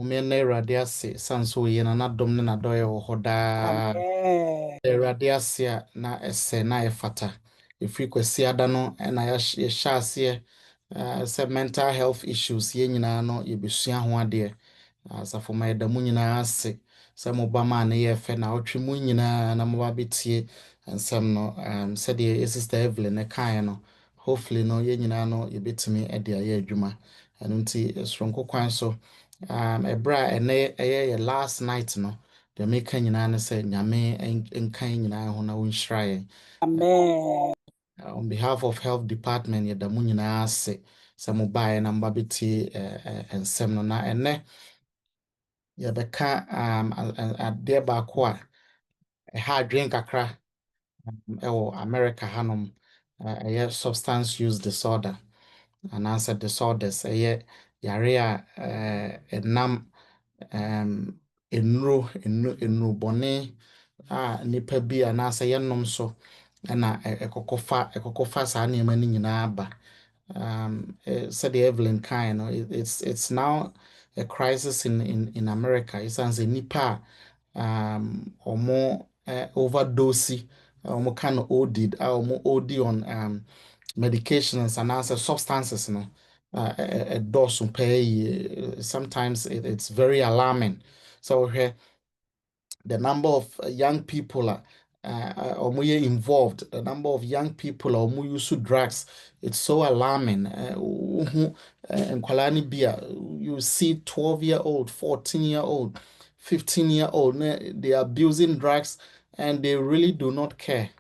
Mumena Awurade ase sanso ye na nadom ne nadoye wo hoda. Amen. Awurade ase a na ese na efata. Efiri kwasi ada no na ya hyɛ ase sɛ mental health issues ye nyinaa no yebesua ho ade. Asafo ma yɛda mu nyinaa ase sɛ moba ma ne yɛ fɛ na ɔtwe mu nyinaa na moba betie nsɛm no sɛdeɛ yɛ sister Evelyn ne kae no hopefully no yɛ nyinaa no yɛbɛtumi de ayɛ adwuma ɛno nti soronko kwan so ɛberɛ a ɛnɛ ɛyɛ yɛ last night no deɛ meka nyinaa ne sɛ nyame nka yɛn nyinaa ho na wɔnhyira yɛn. Amen. On behalf of health department yɛda mu nyinaa ase sɛ mobaeɛ na moba bɛtie nsɛm no na ɛnɛ yɛbɛka adeɛ baako a ɛha adwen kakra ɛwɔ America hanom ɛyɛ substance use disorder anaasɛ disorders ɛyɛ yare a ɛnam nnuro bɔne a nipa bi anaasɛ yɛnom so ɛna ɛkɔkɔfa saa nneɛma no nyinaa ba. Sɛdeɛ Evelyn kind no, it's now a crisis in America. Ɛsiane sɛ nipa ɔmo overdose ɔmo ka no OD a ɔmo OD on medications anaasɛ substances no ɛdɔɔso pɛɛ yie. Sometimes it's very alarming. So the number of young people or more involved, the number of young people or more use drugs, it's so alarming. And Kwalani Bia, you see 12-year-old, 14-year-old, 15-year-old, they are abusing drugs and they really do not care.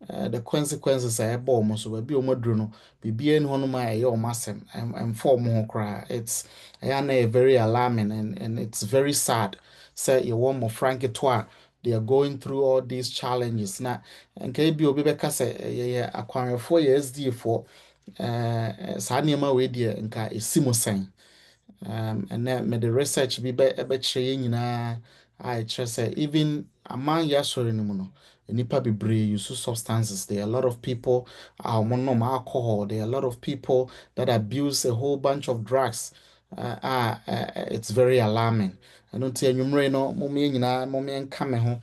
The consequences are almost so be omodruno bibi en honoma e your masem and form ho it's very alarming and it's very sad say you want more frank to they are going through all these challenges na nka bi obi beka say ye akwanfo ye SD for saa nneɛma we die nka esimo sen and then me the research bi be kyerɛ nyinaa I just say even among yasori no mu no nipa bebree use substances. There are a lot of people monom alcohol. There are a lot of people that abuse a whole bunch of drugs. It's very alarming. I don't tell you, no, mommy, mommy, and come home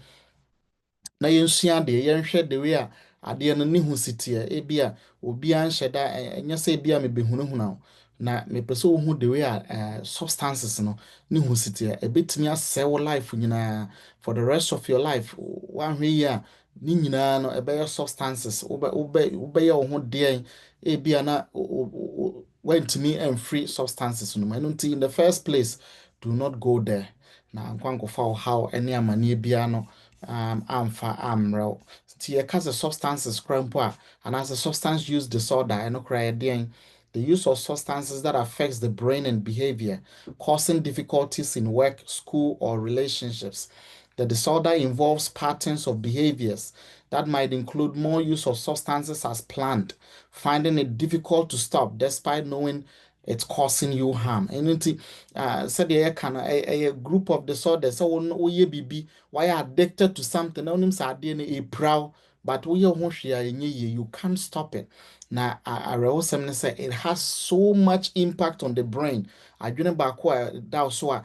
na yɛnsua adeɛ yɛnhwɛ the way a adeɛ no ne ho si teɛ ebi a obiara nhyɛ da ɛnyɛ sɛ ebi a mebɛhunahuna wo na mepɛ sɛ wohu the way a substances no ne ho si teɛ ɛbɛtumi asɛe wo life nyinaa for the rest of your life woahwɛ yi a ne nyinaa no ɛbɛyɛ substances wobɛyɛ wo ho deɛn ebi a na wantumi amfiri substances no mu ɛno nti in the first place do not go there na nkwankɔfa wo haw ne amanneɛ biara no amfa amrɛw nti yɛka sɛ substances kora mpo a anaasɛ substance use disorder ɛno kora yɛdeɛn the use of substances that affects the brain and behavior causing difficulties in work school or relationships. The disorder involves patterns of behaviors that might include more use of substances as planned, finding it difficult to stop despite knowing it's causing you harm. And said the kind of a group of disorders. So we be why addicted to something. Now names are a proud, but we are you can't stop it. Now I also say it has so much impact on the brain. I didn't back that so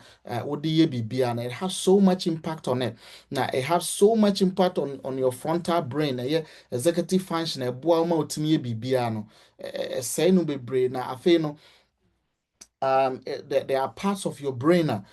what the and it has so much impact on it. Now it has so much impact on your frontal brain. Executive function. A boy ma utimi bibiano. Say no be brain. Now I feel no there are parts of your brain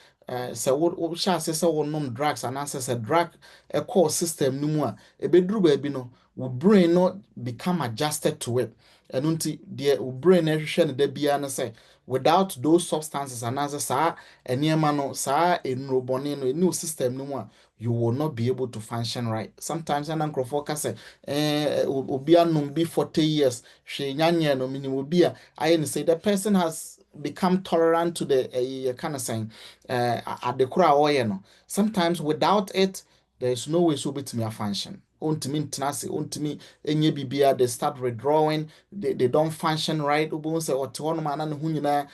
so what shall say so nom drugs and answers a drug a core system no more a bedru baby no will brain not become adjusted to it and until the brain education de bia no say without those substances and answers sa enema no sa enrobone no a new system no more you will not be able to function right. Sometimes an uncle focus say obia no be 40 years she nyanya no minimum bia I say the person has become tolerant to the kind of saying at the crowd or no. Sometimes without it, there is no way so bit me a function. Ontimi tenase, ontimi enye bibia, they start withdrawing, they don't function right. Ubun say or tono man and hunina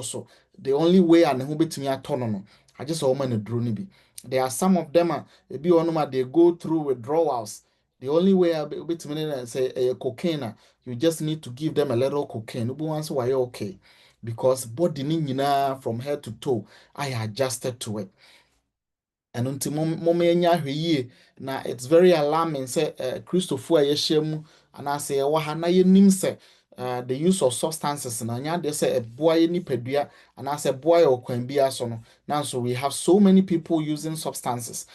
so. The only way and who bit me a tono. I just woman a drone be. There are some of them be onuma they go through withdrawals. The only way I bit me say a cocaine, you just need to give them a little cocaine. Ubun answer why okay. because body ni nyinaa from head to toe I adjusted to it. And until momenya hweye na it's very alarming say Christopher yeshemu and I say wa na yenim say the use of substances na nya de say eboa ye nipadua and I say boy or kwan bia so no now so we have so many people using substances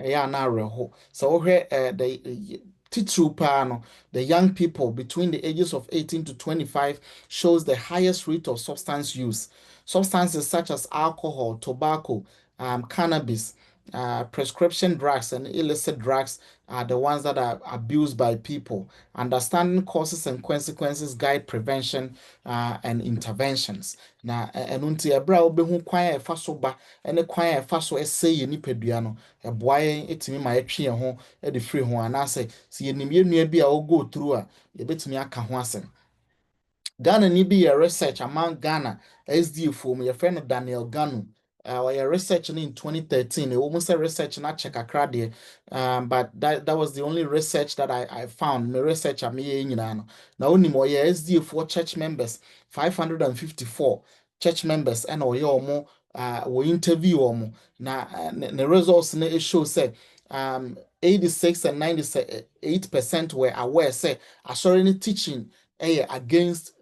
yeah na reho so the titru pa no the young people between the ages of 18 to 25 shows the highest rate of substance use. Substances such as alcohol, tobacco, cannabis, prescription drugs and illicit drugs are the ones that are abused by people. Understanding causes and consequences guide prevention and interventions. Na ɛno nti ɛberɛ a wobɛhu kwan a ɛfa so ba ɛne kwan a ɛfa so ɛsɛ yɛ nipadua no ɛboa yɛn ɛtumi ma yɛtwe yɛn ho ɛde firi ho anaasɛ sɛ yɛnim yɛn nua bi a ɔgo through a yɛbɛtumi aka ho asɛm. Ghana ni bi yɛ research among Ghana SDA for me, your friend Daniel Ganu. Your research in 2013, almost a research not check a crowd but that was the only research that I found. My research I'm here now only more SDA for church members, 554 church members, and or more we interview or more. Now the results it shows say 86 and 98% were aware say I saw any teaching against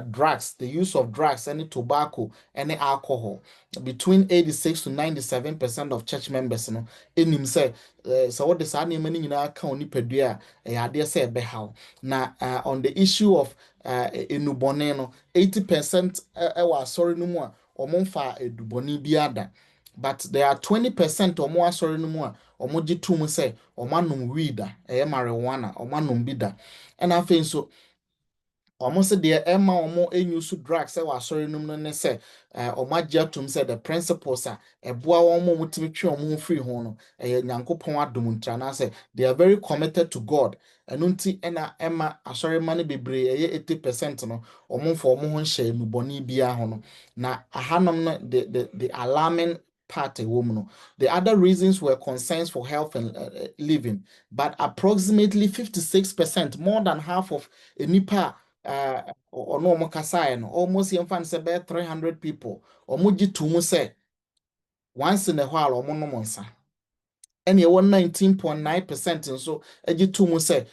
drugs, the use of drugs, any tobacco, any alcohol. Between 86 to 97% of church members, you know, in him say, so what the same meaning in our county pedia, idea say how. Now, on the issue of enuboneno, 80% was sorry no more, or monfa eduboni biada. But there are 20% or more sorry no more, or moji tumu say, or manum weeda, marijuana, or manum bida. And I think so almost deɛ ɛma ɔmo use drugs ɛwɔ asɔre no mu no ne sɛ ɔmo agye atom sɛ the principles a ɛboa wɔn mo mutumi twe ɔmo ho firi ho no ɛyɛ nyankopɔn adom nti anaasɛ they are very committed to God ɛno nti ɛna ɛma asɔre ma no bebree ɛyɛ 80% no ɔmo mfa ɔmo ho nhyɛ enubɔne biara ho no na ahanom no the alarming part ɛwɔ mu no the other reasons were concerns for health and living but approximately 56% more than half of nipa or no more kasai no almost yɛmfa no sɛ bɛyɛ 300 people ɔmo gye to mu sɛ once in a while ɔmo nom nsa ɛne ɛwɔ 19.9% nso agye to mu sɛ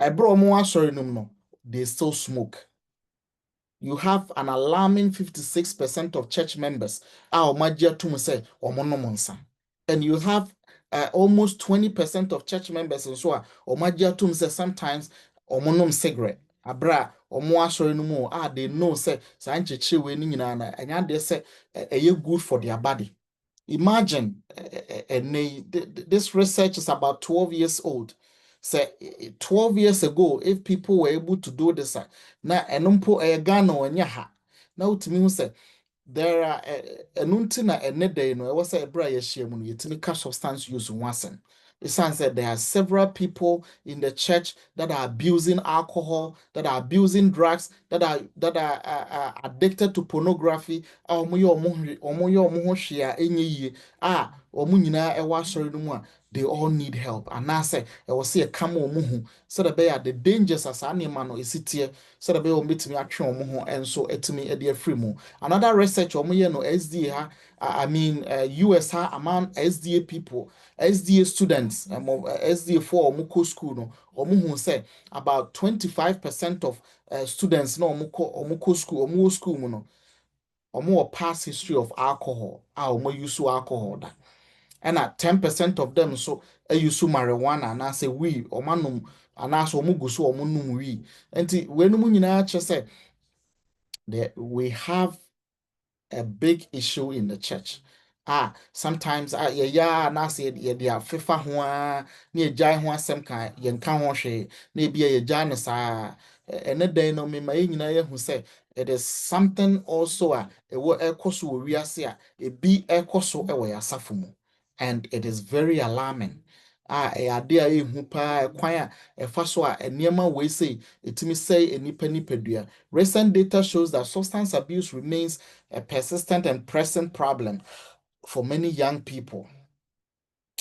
ɛberɛ ɔmo asɔre nom no they still smoke. You have an alarming 56% of church members ɔmo agye to mu sɛ ɔmo nom nsa, and you have almost 20% of church members nso a ɔmo agye to mu sɛ sometimes ɔmo nom cigarette. Abra omo asori no mu they know say saa nchekire we ni nyina na anya de say good for their body. Imagine this research is about 12 years old. Say 12 years ago if people were able to do this na enumpo Ghana onya ha na utimi hu say there are enunti na day no e was say ebra ye hia mu no yetimi ka substance use once. It sounds that there are several people in the church that are abusing alcohol, that are abusing drugs, that are addicted to pornography. They all need help. And I say, I will see a camo muhu. So the bear the dangers as animal is it here. So the bear meet me at muhu and so et me a dear free mo. Another research no SDA, US among SDA people. SDA students, SDA 4 Muko school, no, or say about 25% of students no Muko school or Muko school, no, or more past history of alcohol, or more use alcohol. And at 10% of them so use marijuana, and I say we or manum, and I so mugusu or munum we. And when you say that we have a big issue in the church. Sometimes yeah na say dia fefa ho a na egya ho asem kan ye nka ho hwe na ebia ye gya ne saa ene dan no me ma ye nyina ye hu say it is something also ewo ekoso wo wiase ebi ekoso ewo ya safo mu, and it is very alarming. Ade a ehu pa kwan a efa so a enema we say etimi say enipa nipadua. Recent data shows that substance abuse remains a persistent and present problem for many young people.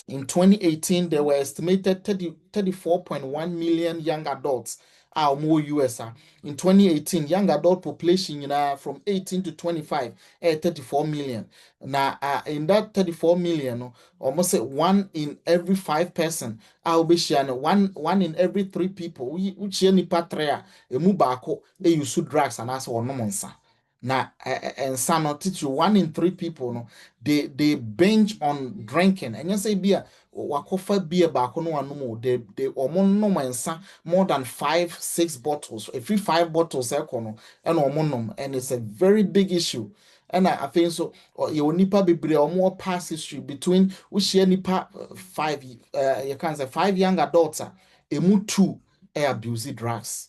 In 2018, there were estimated 34.1 million young adults more US in 2018 young adult population from 18 to 25 34 million. Now in that 34 million no, almost say 1 in every 5 person one in every 3 people which any patria a mubako e use drugs and as or no monsa. Now and some teach you 1 in 3 people no they binge on drinking and you say beer wakofa beer back no one more they no mensa more than 5 6 bottles every 5 bottles and omonom and it's a very big issue and I think so you nipa bebre or more past history between which nipa 5 you can say 5 young adults emu 2 abuse drugs.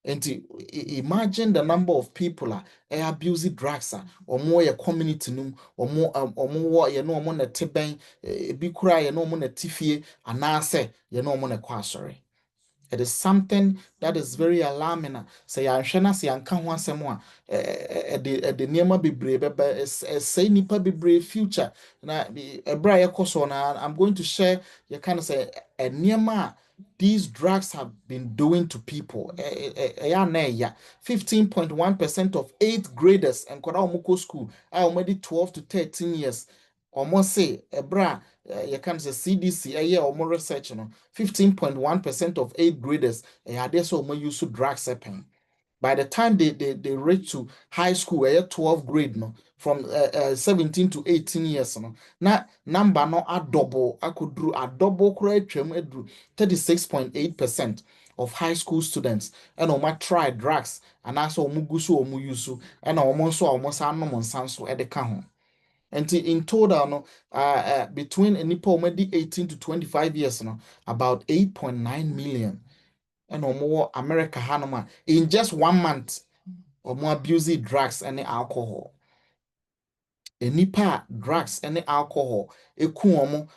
And imagine the number of people abuse drugs or more your community num or more you know on a teben be cry you know on a tifie and I say you know on a quassery. It is something that is very alarming. Say I shana say anka ho asem a de niema bebre bebe say nipa bebre future na ebra yekoso na I'm going to share you kind of say a niema these drugs have been doing to people. 15.1% of 8th graders and kwada omoko school are already 12 to 13 years. Almost say ebra you can say CDC a year or more research 15.1% of 8th graders had this or more use drugs happen. By the time they reach to high school, 12th grade, no, from 17 to 18 years, no, na number no I could do a double correct 36.8% of high school students and try drugs and also mugusu or muyusu and almost so at the count. And in total, no, between nipa maybe 18 to 25 years, no, about 8.9 million and or more America Hanoma in just 1 month or more abusing drugs and alcohol. A nipa drugs and alcohol ekuomo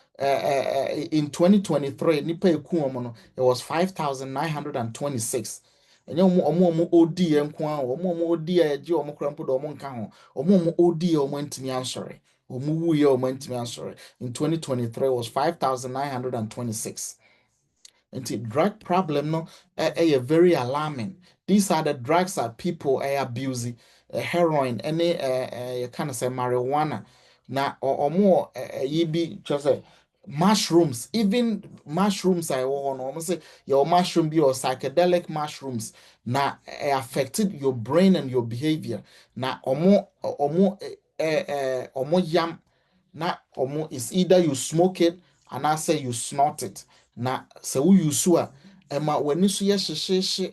in 2023 nipa ekuomo no it was 5,926. And omo OD enko a omo OD a je omo krampo do omo nka ho omo OD a omo ntimi ansore omo wuye omo ntimi ansore in 2023 was 5,926. And the drug problem no very alarming. These are the drugs that people abusing, heroin, any you kind of say marijuana. Now or more you be just mushrooms, even mushrooms I want almost say your mushroom be or psychedelic mushrooms now affected your brain and your behavior. Now or more yam now or is either you smoke it and I say you snort it. Na se wo use a ema wani so ye hyehye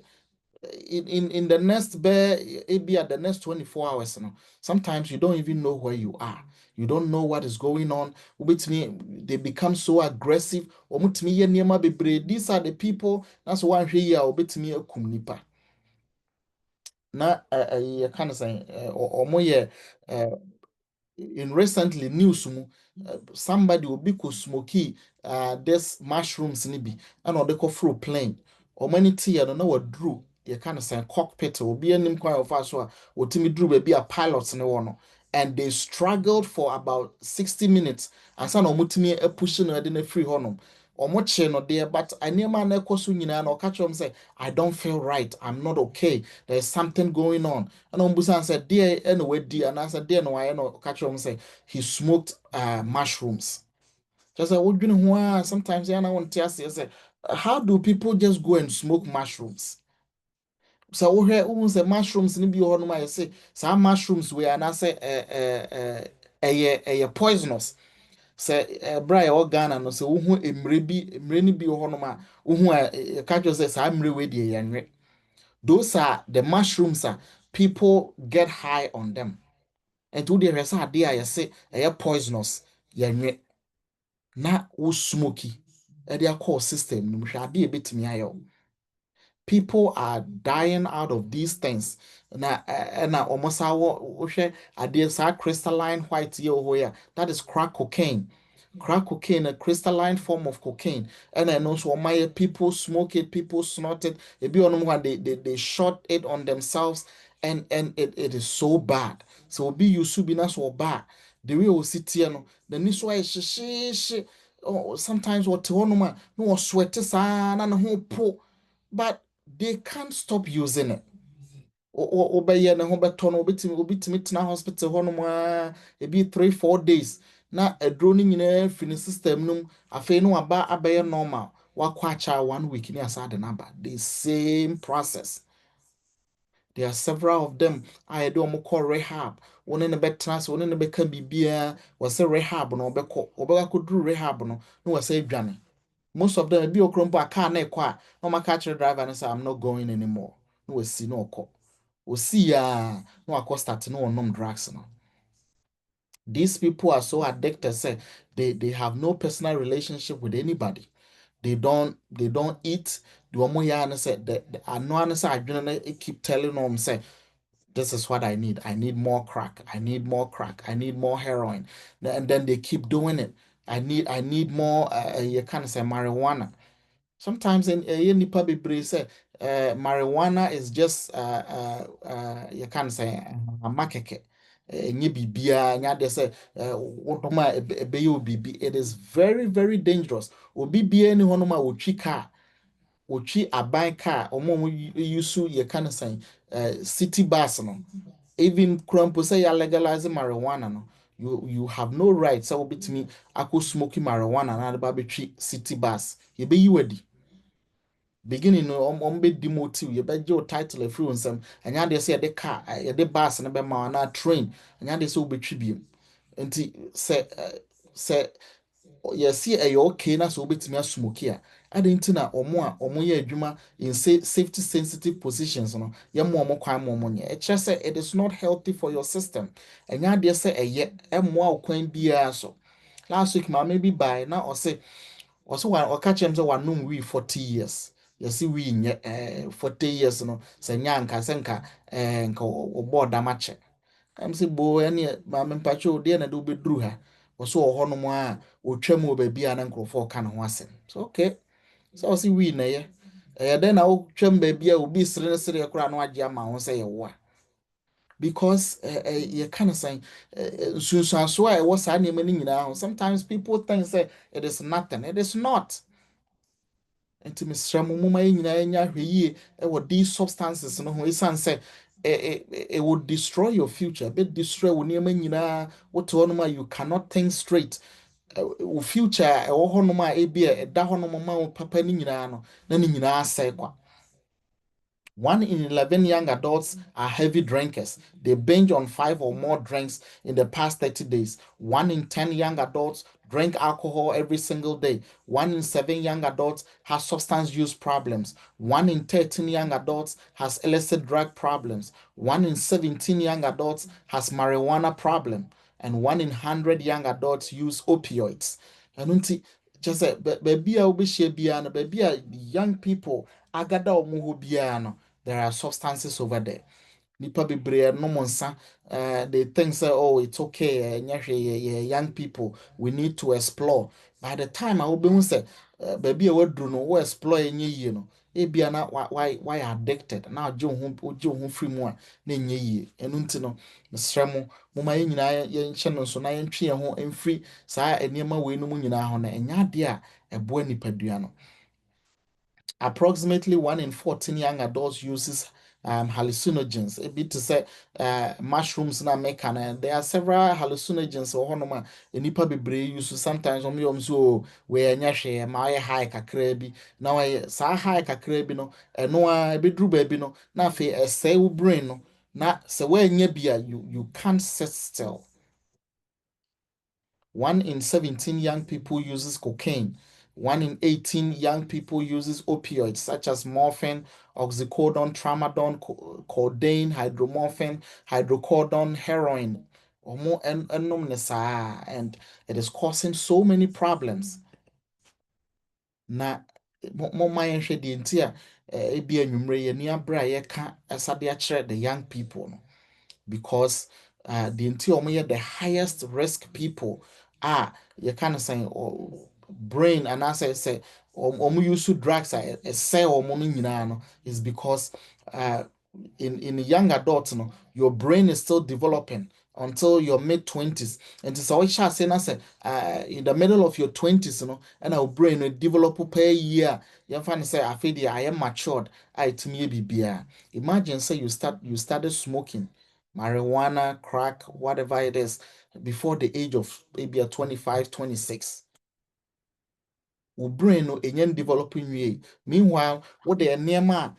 in the next be at the next 24 hours no sometimes you don't even know where you are, you don't know what is going on with me. They become so aggressive omutimi ye niema bebre. These are the people that's one hwe ya obetimi akum nipa na you kind of say omo ye in recently news somebody will be smoky this mushrooms nibi and or they go through plane or many tea and know what drew you kind of say cockpit will be an inquiry of us or Timmy drew be a pilot in the one and they struggled for about 60 minutes and some mutimi a pushing in a free honor or much no there but I near man or catch them say I don't feel right, I'm not okay, there's something going on. And Ombusan said, dear, anyway, dear, and I said, dear, no, I know, catch him say, he smoked mushrooms. Just like, what do you know? Sometimes I want to ask you, say, how do people just go and smoke mushrooms? So, who say mushrooms, and be on my say, some mushrooms we are not say, a poisonous. Say, Bray or Ghana, no, so who emre bi honoma, who catch us say, I'm really those are the mushrooms people get high on them. And to the rest of the I say a poisonous yanwe na wo smoky. And their core system no shall be a bit me ayo. People are dying out of these things. Na almost our crystalline white here. That is crack cocaine. Crack cocaine, a crystalline form of cocaine. And I know so my people smoke it, people snort it. It be on one they shot it on themselves and it is so bad. So be you subina so bad. The way we sit here no, the niswa is oh sometimes what to no sweat na ho po but they can't stop using it. Obeye ne ho beto no obetimi tena hospital hɔ nom ebi 3-4 days na aduro no nyinaa fi ne system num afei no aba abɛyɛ normal wakɔ acha 1 week ne asa de naba the same process. There are several of them I do call rehab. One in the bed trans, one in the bed can be was a rehab no obeka could do rehab no was a Johnny. Most of them be okrompo a car na kwa no my catcher driver and say I'm not going anymore. No we see no call. We see no I start no nom drugs no. These people are so addicted, say they have no personal relationship with anybody. They don't eat. The one ya say the I know say I keep telling them say this is what I need. I need more crack. I need more crack. I need more heroin. And then they keep doing it. I need more you can say marijuana. Sometimes in nipa bebree say marijuana is just you can say makeke. Nye bibia nya de say wotoma ebeye obibi. It is very very dangerous. Obi bia ni honoma wotwi car wotwi aban car omo use you can say city bus no even crumpo say you legalize marijuana no you have no right so bit me ako smoking marijuana na ba betwi city bus you be you ready beginning no be demotive you be your title a free nsem anya de say the car the bus na be ma na train anya de say obetwi biem nti say yɛsi ɛyɛ okay na sɛ wobɛtumi asmoke a adɛn nti na ɔmo yɛ adwuma in safety sensitive positions no yɛmma ɔmo kwan ma ɔmo nyɛ ɛkyerɛ sɛ it is not healthy for your system ɛnyɛ adeɛ sɛ ɛyɛ ɛmmoa wo kwan biara so last week maame bi bae na ɔka kyerɛ m sɛ wanom wii 40 years yɛsi wii nyɛ 40 years no sɛ nyɛ anka sɛ nka ɔbɔɔ dam akyɛ I'm say boy any maame mpacho deɛ na de wobɛduru ha wɔso wɔ hɔ nom a wɔtwa mu wɔ baabi a na nkurɔfoɔ ka ne ho asɛm so okay sɛ ɔse wii na ɛyɛ ɛyɛ dɛn na wotwa mu baabi a obi sere ne sereɛ koraa na wagye ama ho sɛ yɛwo a because yɛka no sɛn nsunsuansoɔ a ɛwɔ saa nneɛma no nyinaa ho sometimes people think say it is nothing it is not nti mesrɛ mo moma yɛ nyinaa anya ahwɛ yie ɛwɔ these substances no ho ɛsiane sɛ it will destroy your future bit destroy wo nneɛma nyinaa wote hɔ a you cannot think straight wo future ɛwɔ hɔ nom a ebi a ɛda hɔ nom ma wo papa no nyinaa no na ne nyinaa asɛe kwa 1 in 11 young adults are heavy drinkers. They binge on 5 or more drinks in the past 30 days. 1 in 10 young adults drink alcohol every single day. 1 in 7 young adults has substance use problems. 1 in 13 young adults has illicit drug problems. 1 in 17 young adults has marijuana problem. And 1 in 100 young adults use opioids. And just say, baby, I will be baby, young people, I got that there are substances over there. Nipa bebree no monsa they think say oh it's okay young people we need to explore by the time I will be say baby we do no we explore nye yie no ebia na why addicted na ojo ho free mu a na nye yie enu nti no mesrɛ mo moma yɛ nyinaa yɛ nhyɛ no so na yɛ ntwe yɛn ho mfiri saa nneɛma wei no mu nyinaa ho na ɛnya ade a ɛboa nipadua no. Approximately 1 in 14 young adults uses hallucinogens. A bit to say mushrooms na make and there are several hallucinogens or honoma nipa bebree use sometimes so we nya hwe ma high kakra bi na sa high kakra bi no eno a bedru ba bi no na fe say wo brain no na se we nya bia you can't sit still. 1 in 17 young people uses cocaine. 1 in 18 young people uses opioids such as morphine, oxycodone, tramadol, codeine, hydromorphine, hydrocodone, heroin. And it is causing so many problems. Na mo mind hwɛ deɛ nti a ebi anwummerɛ yɛ ni abere a yɛka ɛsade akyerɛ the young people no because the nti ɔmo the highest risk people you can say brain and as I say use drugs say ɔmo no nyinaa no is because in young adults no your brain is still developing until your mid-20s. And so I shall say, in the middle of your 20s, and our brain will develop per year. You find say, I feel I am matured. I to me be. Imagine say you started smoking marijuana, crack, whatever it is, before the age of maybe a 25, 26. Your brain no developing way. Meanwhile, what they are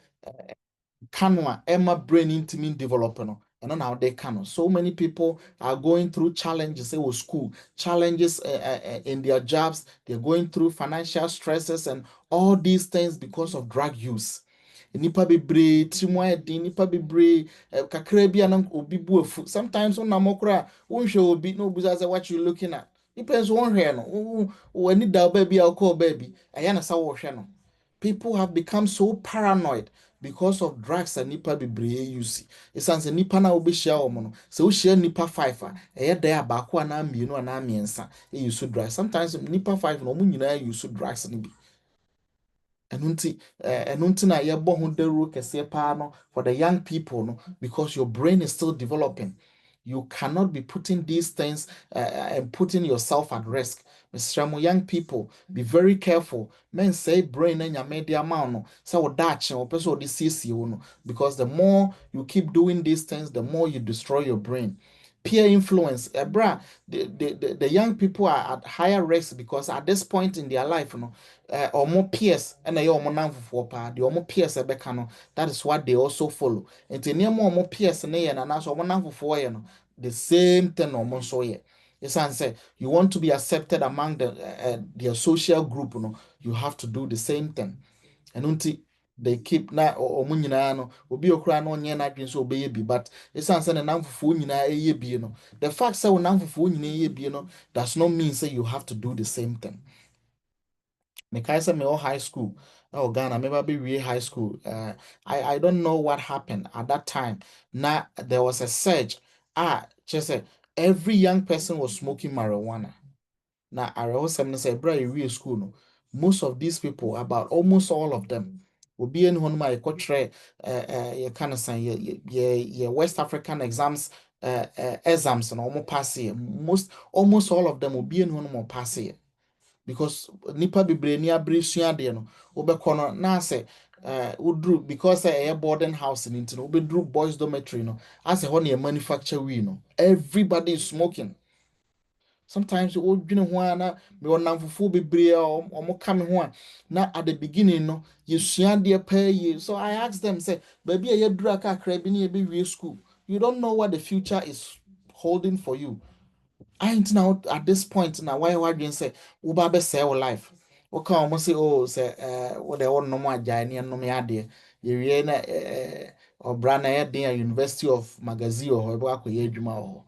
Canwa, Emma brain intimi developing. And now they can. So many people are going through challenges say, school, challenges in their jobs. They're going through financial stresses and all these things because of drug use. Nipa bebree timu ayɛ nipa bebree kakra bi anam obi bu afu sometimes on namokra wonhwɛ obi no obi say what you looking at depends on hwɛ no wani da baby a call baby ɛyɛ na sa wo hwɛ no. People have become so paranoid because of drugs and nipa bebree use. Esan se nipa na obehia wo no se wo hia nipa 5 a ɛyɛ da baako ana mmienu ana mmiɛnsa use drugs. Sometimes nipa 5 no ɔmo nyinaa use drugs no bi. ɛno nti na yɛbɔ ho dawuro kɛseɛ paa no for the young people no because your brain is still developing. You cannot be putting these things and putting yourself at risk. Mr. Young people, be very careful. Men say brain and your media amount no so that or person no because the more you keep doing these things, the more you destroy your brain. Peer influence, the young people are at higher risk because at this point in their life, or more peers and they are more for pa the more peers that is what they also follow. And the near more peers and they and also one for the same thing almost so yeah. Yes, and say you want to be accepted among their social group, you have to do the same thing. And until they keep na or no obi okra no nye na dwen so obeye bi but esan say na namfofo nyina eye bi no the fact say namfofo nyina eye bi no does not mean say you have to do the same thing. Me kai say me all high school Ghana maybe be high school I don't know what happened at that time. Now there was a surge just say every young person was smoking marijuana. Now I also say bro you school no most of these people about almost all of them will be in one my country you kind of say yeah West African exams and almost pass here almost all of them will be in one more pass here because nipa bebree ni abere sua de no wobɛkɔ no na sɛ woduru because boarding house ni nti no wobɛduru boys dormitory no asɛ hɔ na manufacture we no everybody is smoking. Sometimes you dwene ho a na me wonamfofo bebree a ɔmo ka me ho a na at the beginning no yesua de paa yie so I asked them say baby a yɛduru aka akra bi na yɛbɛwie school you don't know what the future is holding for you. I ain't now at this point now why you say uba be say life. Okay, almost say oh say what they want no more jani and no me ade. You na or brand University of Magazine or or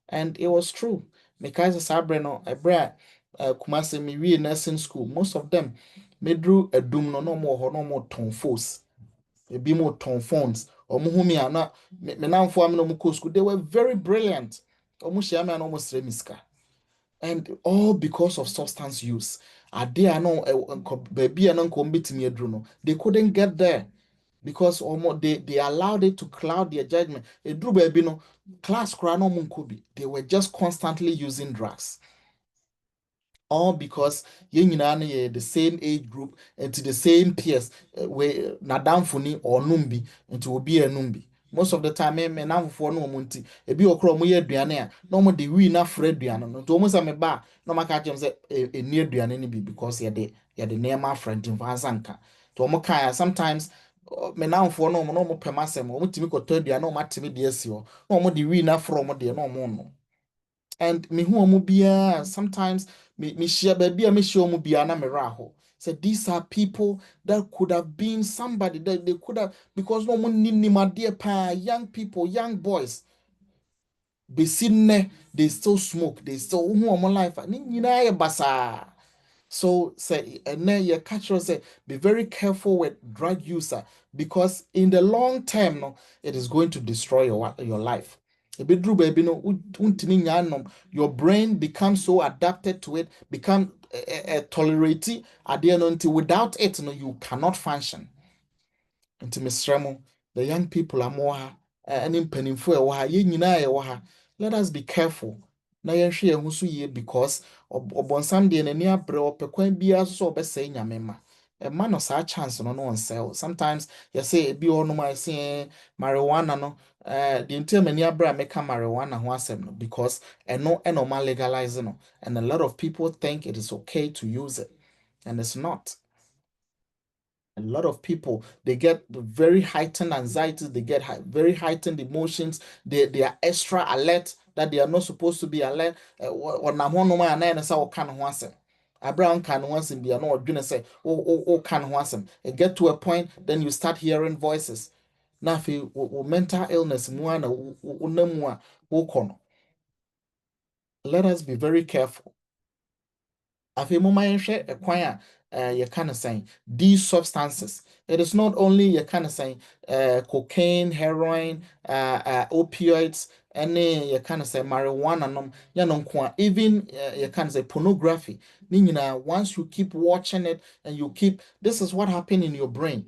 and it was true. Because Sabreno a bra kumase me we nursing school most of them me drew a doom no more ton force. A be more ton phones or muhumi ana me now for no school they were very brilliant. Almost yama and almost remiska and all because of substance use. Ade ano baby and uncle no they couldn't get there because almost they allowed it to cloud their judgment. A drew baby no class crano munkubi. They were just constantly using drugs. All because the same age group and to the same peers where nadamfuni or numbi and to be a numbi. Most of the time, me now for no munti. A be okro mo ye duane a no mo de wi na fred duane no. To almost me ba no maka chem say a near duane ni bi because ye de near friend in vansanka. To mo kan sometimes me now for no mo pemasem mo timi ko to duane no matimi de asi ho. No mo de wi na fro mo de no mo no. And me who mubia sometimes me share baby me share mubia na me raho. So these are people that could have been somebody that they could have because no one need my dear pa young people, young boys. Be seen they still smoke, they still who my life. Basa. So say and then your culture say be very careful with drug user because in the long term no, it is going to destroy your life. Ebedru baby no untimi nyanom your brain becomes so adapted to it become tolerate ade no until without it no you cannot function. Until Mr. The young people are more and in pennyfo ye nyina ye Let us be careful. Na yɛnhwɛ yɛn ho so yie because ɔbɔnsam deɛ n'ani abrɛ ɔpɛ kwan biara so sɛ ɔbɛsɛe nyame ma. Ɛma no saa chance no no ɔnsɛe. Sometimes yɛsɛ ebi wɔ hɔnom a yɛsɛ marijuana no deɛ nti a m'ani abrɛ a meka marijuana ho asɛm no because ɛno ɛna ɔma legalize no, and a lot of people think it is okay to use it and it's not. A lot of people, they get very heightened anxiety, they get very heightened emotions, they are extra alert that they are not supposed to be alert. Ɔnam hɔ nom a na ɛne sɛ ɔka ne ho asɛm. Abraham can once be an ordinary say, oh, can once it get to a point, then you start hearing voices. Now, if mental illness, let us be very careful. Afei moma yɛhwɛ ɛkwan a yɛka no sɛn these substances. It is not only yɛka no sɛn cocaine, heroin, opioids, ɛne yɛka no sɛ marijuana nom yɛno nko a even yɛka no sɛ pornography ne nyinaa once you keep watching it and you keep this is what happened in your brain.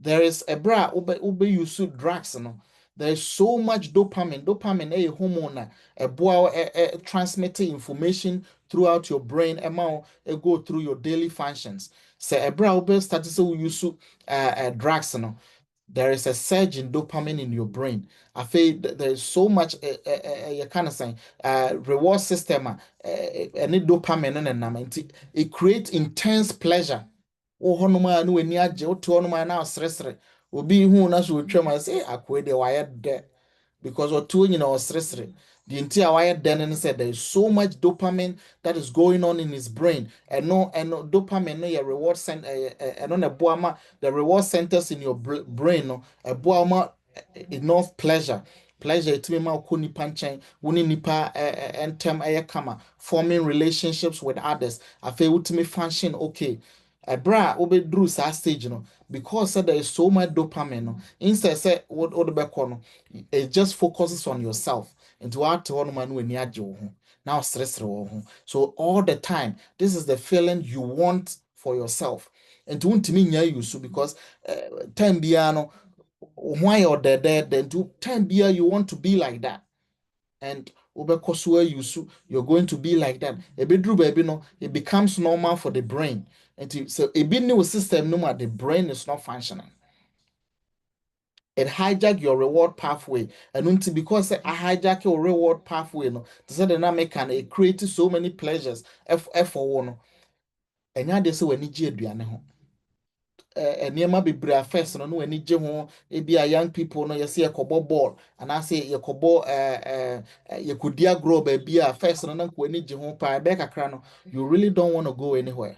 There is a bra ube use drugs no. There is so much dopamine. Dopamine a hormone a boa transmitting information throughout your brain amount go through your daily functions. So a bra ube start to say we use drugs no. There is a surge in dopamine in your brain. I feel there is so much you kind of saying reward system any dopamine and it creates intense pleasure. Oh, honoma no ani agye wo to honoma na asresre obi hu na so otwam say akwe de wayɛ dɛ because otuo nyina ɔsresre the entire wayɛ dɛ no said there is so much dopamine that is going on in his brain and no dopamine no your reward center and on a boama the reward centers in your brain no a boama enough pleasure it ma ko nipa nkyɛn wo ne nipa entem kama forming relationships with others afei wotumi function okay Ebra obedru sa stage no because there is so much dopamine no instead say what the back no it just focuses on yourself into what one man when you now stress so all the time this is the feeling you want for yourself and to want me you so because time biano why or dead then to time bia you want to be like that and you're going to be like that. A bedroom baby no, it becomes normal for the brain. And so a bit new system no matter the brain is not functioning. It hijack your reward pathway. And until because I hijack your reward pathway, no, to say the dynamic can it creates so many pleasures. F for one. And now they say when you nneɛma bebree a first no no ani gye ho ebi a young people no yɛsɛ yɛkɔbɔ ball anaasɛ yɛkɔbɔ yɛkɔdi agorɔ baabi a first no na nko ani gye ho paa ɛbɛyɛ kakra no you really don't want to go anywhere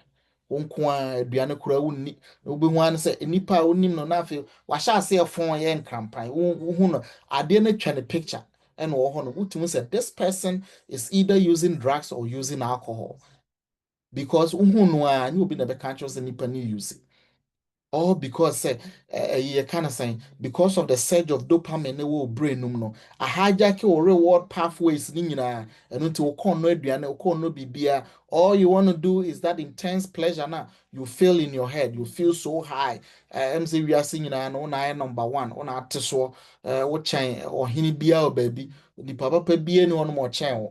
wo nko a aduane koraa wonni na wobɛhu ara ne sɛ nnipa a wonim no na afei wahyɛ ase ɛfon yɛ nkrampan wohu no adeɛ no atwa ne picture ɛna wɔ hɔ no wotumi sɛ this person is either using drugs or using alcohol because wohu no a ne obi na bɛka kyerɛ sɛ nnipa no use it all because say you kind of saying because of the surge of dopamine ne wo brain no a hijack your reward pathways ni nyina and until no aduane no bibia all you want to do is that intense pleasure now you feel in your head you feel so high mc we are singing no na number 1 on ate so wo chen or hini bia o baby the papa bia ni on mo chen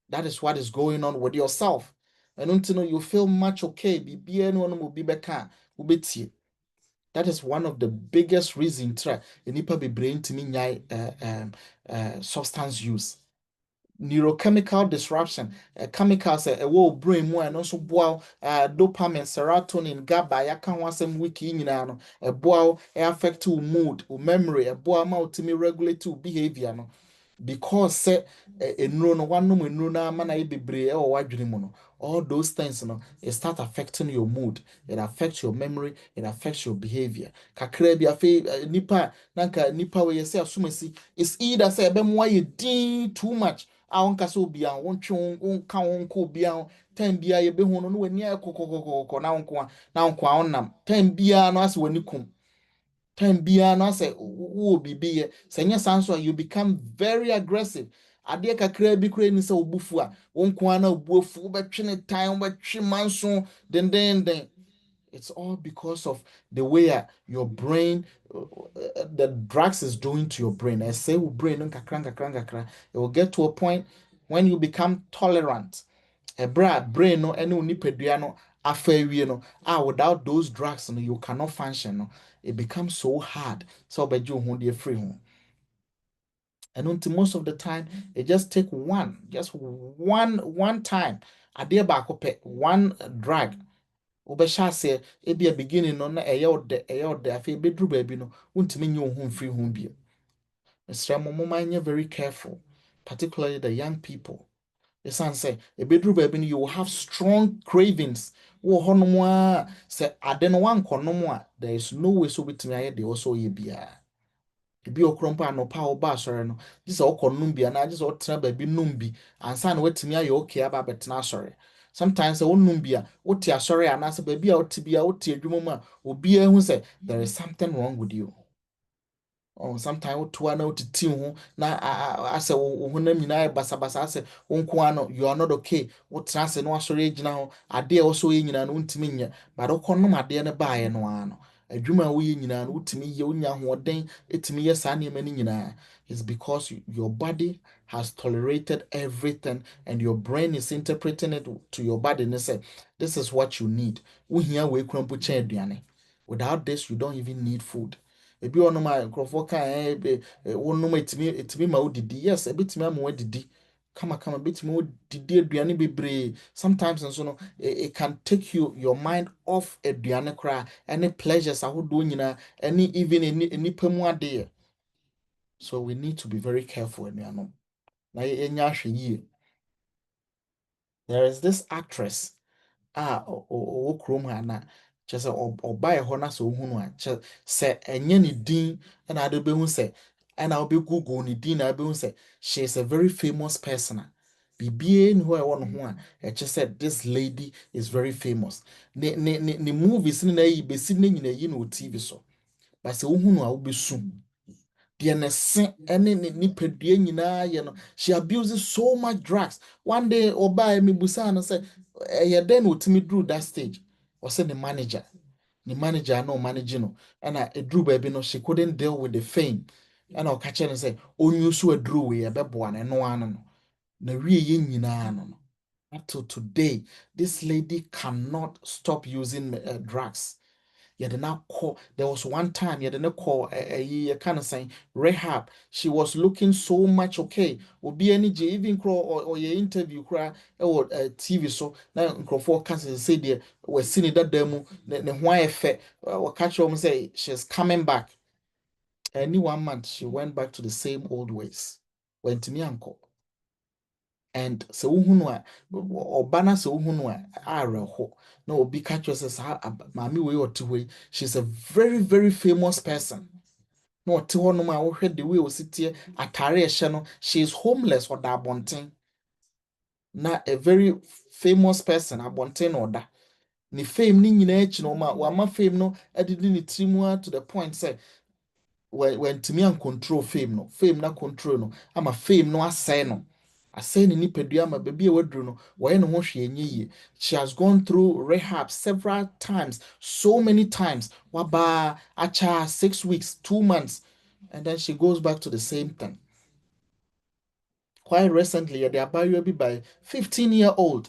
that is what is going on with yourself and until you feel much okay bibia ni on mo bi beka ubetie. That is one of the biggest reasons nipa be brain to me substance use. Neurochemical disruption, chemicals a brain mu and also boil dopamine, serotonin, GABA, ya can want some wiki in no, a boil affect to mood, memory, a boil mouth to me regulate to behavior no. Because say no one no na mana bebre or wadwene all those things it start affecting your mood, it affects your memory, it affects your behavior kakra bi afi nipa nanka nipa we say asumasi is either say be mo ye din too much a wonka so obi an wontwe wonka wonko obi an time bia ye be hu no wani akokokoko na wonko a wonam time bia no ase wani kum time bia no say wo bibi ye senya sanso you become very aggressive ade kakra bi kura ni say obufu a wonko na obufu betwe ne time betwe manso den It's all because of the way your brain, the drugs is doing to your brain. I say, brain, it will get to a point when you become tolerant. A brain, no, any nipadua no, afa no, without those drugs, no, you cannot function. No, it becomes so hard. So, but you won't be free home. And until most of the time, it just take one time. A dear back one drug wobɛhyɛ aseɛ ebi a beginning no na ɛyɛ ɔdɛ afei bɛduru baabi no wontumi nye wo ho mfiri ho bio. Mesrɛ mo moma nyɛ very careful, particularly the young people. Ɛsiane sɛ ɛbɛduru baabi no you will have strong cravings wɔ hɔnom a sɛ ade no wankɔnom a there is no way so wobɛtumi ayɛ deɛ ɔsɛ ɔyɛ biara. Ebi okuro mpa anɔpa a ɔba asɔre no gye sɛ ɔkɔ nom bi anaa gye sɛ ɔtena baabi nom bi ansa na watumi ayɛ okay aba abɛtena asɔre. Sometimes sɛ wonum bi a wote asɔre anaasɛ baabi a wote bi a wote adwuma mu a obiara hu sɛ there is something wrong with you. Oh, sometimes wotoa na wotiti ho na asɛ wo honam nyinaa yɛ basabasa asɛ wo nko ano you are not okay. Wotena ase na wasɔre agyina ho adeɛ a wɔsɔ yɛ nyinaa no wontumi nyɛ but wokɔnom adeɛ no baeɛ no ara no adwuma a woyɛ nyinaa no wotumi yɛ wonya ahoɔden ɛtumi yɛ saa nneɛma no nyinaa. It's because your body has tolerated everything and your brain is interpreting it to your body and say this is what you need. Wohia wei kura mpo kyɛn aduane. Without this you don't even need food. Ebi onom a nkurɔfoɔ ka wonom etimi ma wodidi. Yes, ebetimi ama wodidi. Kama betimi wodidi aduane bebree. Sometimes nso no it can take your mind off aduane kora any pleasures ahodoɔ nyinaa any even nipa mu adeɛ. So we need to be very careful anuanom. Na yɛnya ahwɛ yie. There is this actress ɔwɔ kurom ha na kyerɛ sɛ ɔbaeɛ hɔ na sɛ wohu no a sɛ ɛnyɛ ne din ɛna ade wobɛhu sɛ ɛna wobɛgoogle ne din na wobɛhu sɛ she is a very famous person a biribiara ni hɔ a ɛwɔ ne ho a ɛkyerɛ sɛ this lady is very famous. Ne movies no na ayi bɛsi no nyina yi no wɔ TV so but sɛ wohu no a wobɛsu. Deɛ ne se ne nipadua nyinaa yɛ no she abuses so much drugs. One day ɔbaa mebusaa no sɛ ɛyɛ dɛn na otumi duru that stage. Ɔsɛ ne manager no manage no ɛna eduru baabi no she couldn't deal with the fame ɛna ɔka kyerɛ no sɛ onyu so aduru wei ɛbɛboa no ɛno ano no na wie yɛ nyinaa no up till today this lady cannot stop using drugs. There was one time a kind of saying rehab. She was looking so much okay. Obi any even crow or your interview cry or TV so now for cancer say there we're seeing that demo the why effect or catch on say she's coming back. Any 1 month she went back to the same old ways. Went to me uncle. And sɛ wohu no a ɔba na sɛ wohu no a awerɛho na obi ka kyerɛ sɛ saa maame wei ɔte hɔ yi she's a very very famous person na ɔte hɔ nom a wohwɛ the way ɔsi teɛ atare ɛhyɛ no she is homeless ɔda abɔnten na a very famous person abɔnten na ɔda ne fame ne nyinaa akyi no wama fame no adidi ne tiri mu a to the point sɛ wantumi ancontrol fame na control no ama fame no asɛe no asɛe ne nipadua ama baabi a waduru no wɔyɛ ne ho hwee nyɛ yie. She has gone through rehab several times, so many times. Waba acha 6 weeks, 2 months, and then she goes back to the same thing. Quite recently, the abayewa bi by 15-year-old.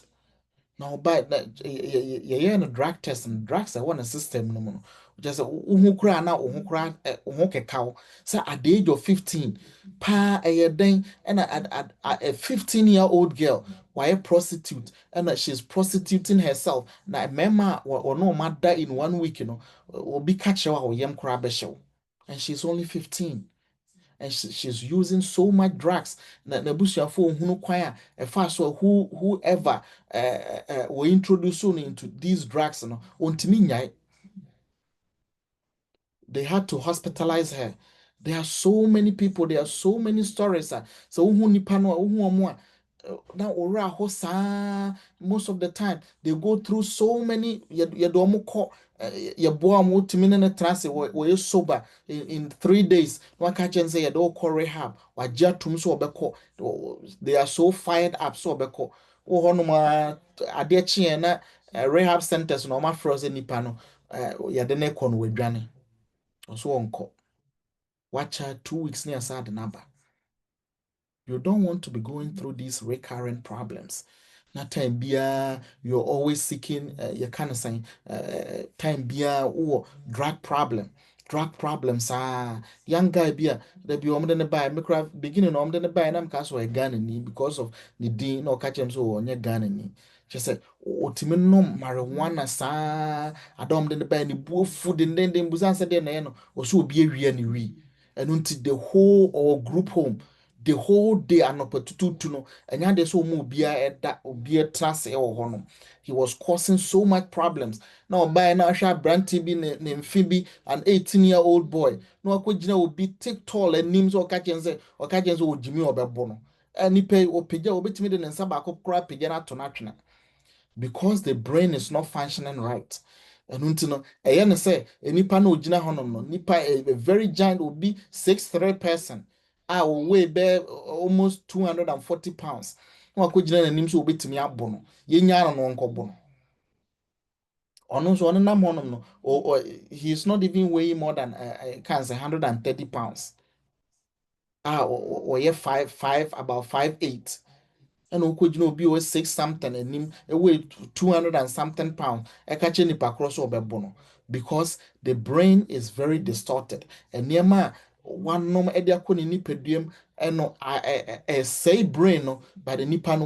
Now, but yeah, no drug test and drugs. I want a system no more. Just uhukra na uhukra uhukekao. So at the age of 15, pa a den and a 15-year-old girl, why a prostitute, and she's prostituting herself. Now, mema or no matter in 1 week, will be catch her or yam crab show, and she's only 15. And she's using so much drugs. Na busuafo hunu kwan a ɛfa so whoever will introduce you into these drugs no ontimi nyai. They had to hospitalize her. There are so many people, there are so many stories. So who nipa no who omo now ora ho saa most of the time they go through so many yedomo ko yeboa mo timi ne trance we sober in 3 days no aka chen say yedo call rehab wagya tum so obekọ they are so fired up so obekọ wo hono ma ade chi na rehab centers no ma frozen nipa no yɛde ne kɔ no wadwane ɔso wɔnkɔ wacha 2 weeks near sad number. You don't want to be going through these recurrent problems. That time bia you're always seeking you kind of saying time bia or drug problems young guy bia they be omden buy me beginning omden buy and I'm caso a gun ni because of the dean or catch him so on your gun ni just say otimi no marijuana I don't buy any food and then busan said then or so be a ni and until the whole or group home the whole day anɔpatututu no ɛnya de so mu obia ɛda obia trase ɛwɔ hɔ no he was causing so much problems na ɔbaa na ahwɛ abrante bi ne mfe bi an 18-year-old boy na wakɔgyina obi take tall anim so ɔka kyɛn sɛ ɔgyimi ɔbɛbɔ no nipa ɔpagya obɛtumi de ne nsa baako koraa pagya no ato no atwene because the brain is not functioning right. And no ɛyɛ ne sɛ nipa na ogyina hɔnom no nipa a very giant will be 6'3" person weigh bear almost 240 pounds na wakɔgyina n'anim so obɛtumi abɔ no yɛnya no nkɔbɔ no ɔno nso ɔno nam hɔnom no he is not even weighing more than can say 130 pounds ɔyɛ 5'8" and okojino obi o 6 something and him away 200 and something pounds ekache nipa cross obebono because the brain is very distorted and niema one nom e dia ko ni nipaduam eno say brain no by the nipa no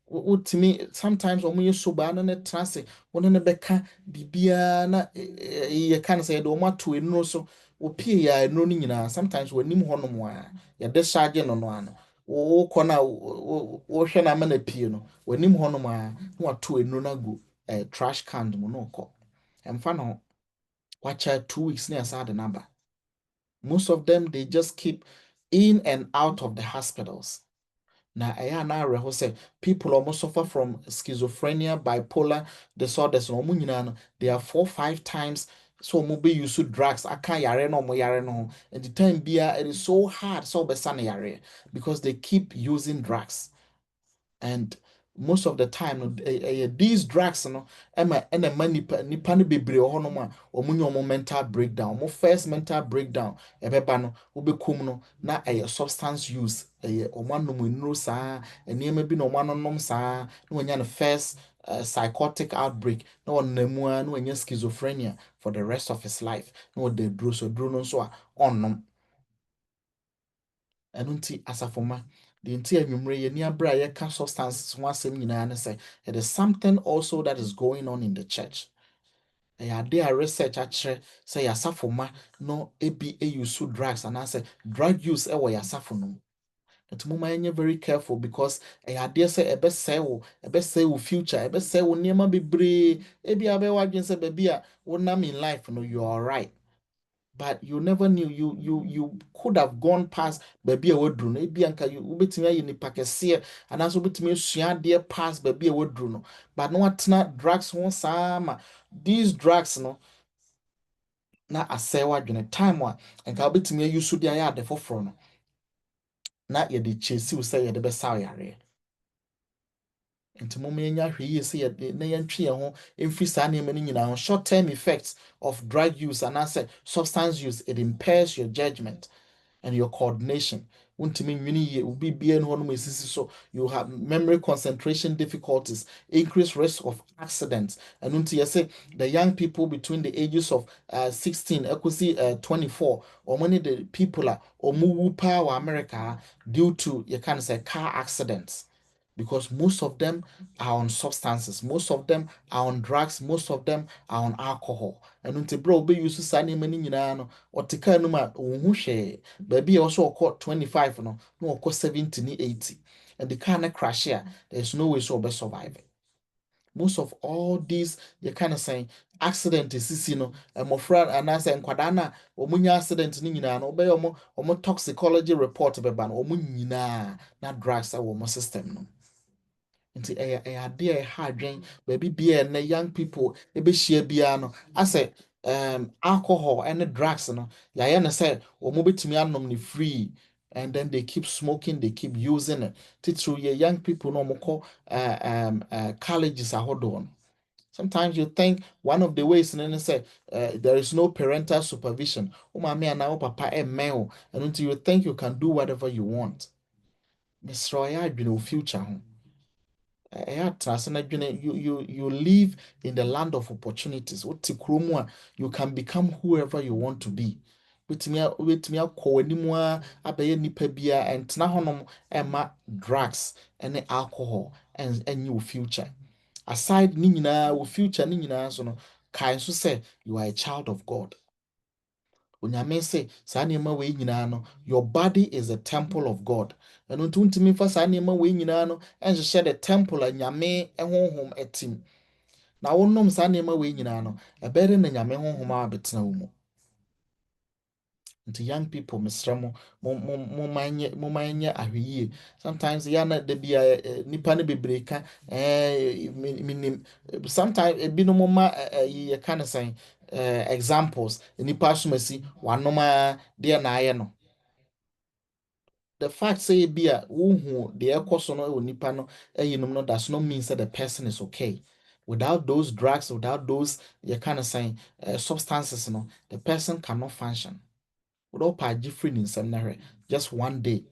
wo to me sometimes omo ye soba no ne trance wona ne beka bibia na ye kan say do mo ato enu so opie ya enu ni nyina sometimes wanim honom a ye de charge no no ano wokɔ na wohwɛ na ama na pie no w'anim hɔ nom a na wato enu no agu trash can mu na ɔkɔ ɛmfa no ho wakyɛ 2 weeks na ɛsa de naba most of them they just keep in and out of the hospitals na ɛyɛ na awerɛho sɛ people almost suffer from schizophrenia bipolar disorders na ɔmo nyinaa no they are 4-5 times so ɔmo be use drugs aka yare no ɔmo yare no ho and the time bia it is so hard so ɔbɛsa no yare because they keep using drugs and most of the time no these drugs no ɛma nipa no bebree wɔ hɔnom a ɔmo nye ɔmo mental breakdown ɔmo first mental breakdown ɛbɛba no wobɛkum no na ɛyɛ substance use ɛyɛ ɔmo anom nnuro saa nneɛma bi na ɔmo anonom saa na wɔnya no first psychotic outbreak na ɔnam mu a na wɔnya schizophrenia for the rest of his life na wɔda duro so duro no nso a ɔnnom ɛno nti asafoma the entire anwummerɛ yɛni abere a yɛka substances ho asɛm nyinaa ne sɛ it is something also that is going on in the church ɛyɛ ade a research akyerɛ sɛ yɛasafoma no ebi use drugs anaasɛ drug use ɛwɔ yɛasafo no mu nti moma yɛnyɛ very careful because ɛyɛ adeɛ sɛ ɛbɛsɛe wo future ɛbɛsɛe wo nneɛma bebree ebi a bɛwɔ adwene sɛ baabi a wonam in life no you are right but you never knew you could have gone past baby a wadru no ebi anka you betimi ayi nipa kese anaso betimi asua ade past baby a wadru no but no atena drugs ho sama these drugs no na asɛ wadwene time a anka betimi ayi so de ayi ade foforo no na ye de chesiw sɛ ye de bɛsaw yare nti mo menya hwe yi sɛ ye na yɛntwe yɛn ho mfi saa nneɛma no nyinaa ho short term effects of drug use and as substance use it impairs your judgment and your coordination wontimi nwini yie obi bia no hono esisi so you have memory concentration difficulties increased risk of accidents and until you say the young people between the ages of 16 ekosi 24 or many the people are or wu power America due to you can say car accidents because most of them are on substances, most of them are on drugs, most of them are on alcohol. And until bro be use sani many no or tika no ma share baby also caught 25 no caught 70 80 and the car na crash here there's no way so be survive most of all these you kind of saying accident is and my friend and I say nkwadana omunya accident ni nyina no be omo toxicology report be ban omo nyina na drugs a wo system no nti ade a ha adwen baabi bia na young people ebehia bia no asɛ alcohol and drugs no ya na say omo betumi anom ne free and then they keep smoking they keep using it titru ye young people no mo colleges ahodo no Sometimes you think one of the ways and then say there is no parental supervision. Oh, mommy and now papa and male, and until you think you can do whatever you want. Miss Roy, I know future. You live in the land of opportunities. You can become whoever you want to be. Wetumi akɔ anim a abɛyɛ nipa bia ɛntena hɔnom ɛma drugs ɛne alcohol ɛnyɛ wo future. Aside ne nyinaa wo future ne nyinaa so no kae nso sɛ you are a child of God. Onyame say saa nneɛma wei nyinaa no your body is a temple of God. Ɛno nti wontumi mfa saa nneɛma wei nyinaa no ɛnhyehyɛ the temple a nyame honhom ɛtim. Na wonom saa nneɛma wei nyinaa no ɛbɛyɛ na nyame honhom a abɛtena wo mu. Nti young people mesrɛ mo momma nyɛ ahwɛyie. Sometimes yana da bia nipa no bebree ka minim sometimes ebinom ma yɛka ne sɛn examples nipa asomasi wanom a deɛ na ayɛ no. The fact say be a who the ɛkɔ so no nipa no no does not mean that the person is okay. Without those drugs, without those you kind of saying substances, the person cannot function. Without different in seminary, just one day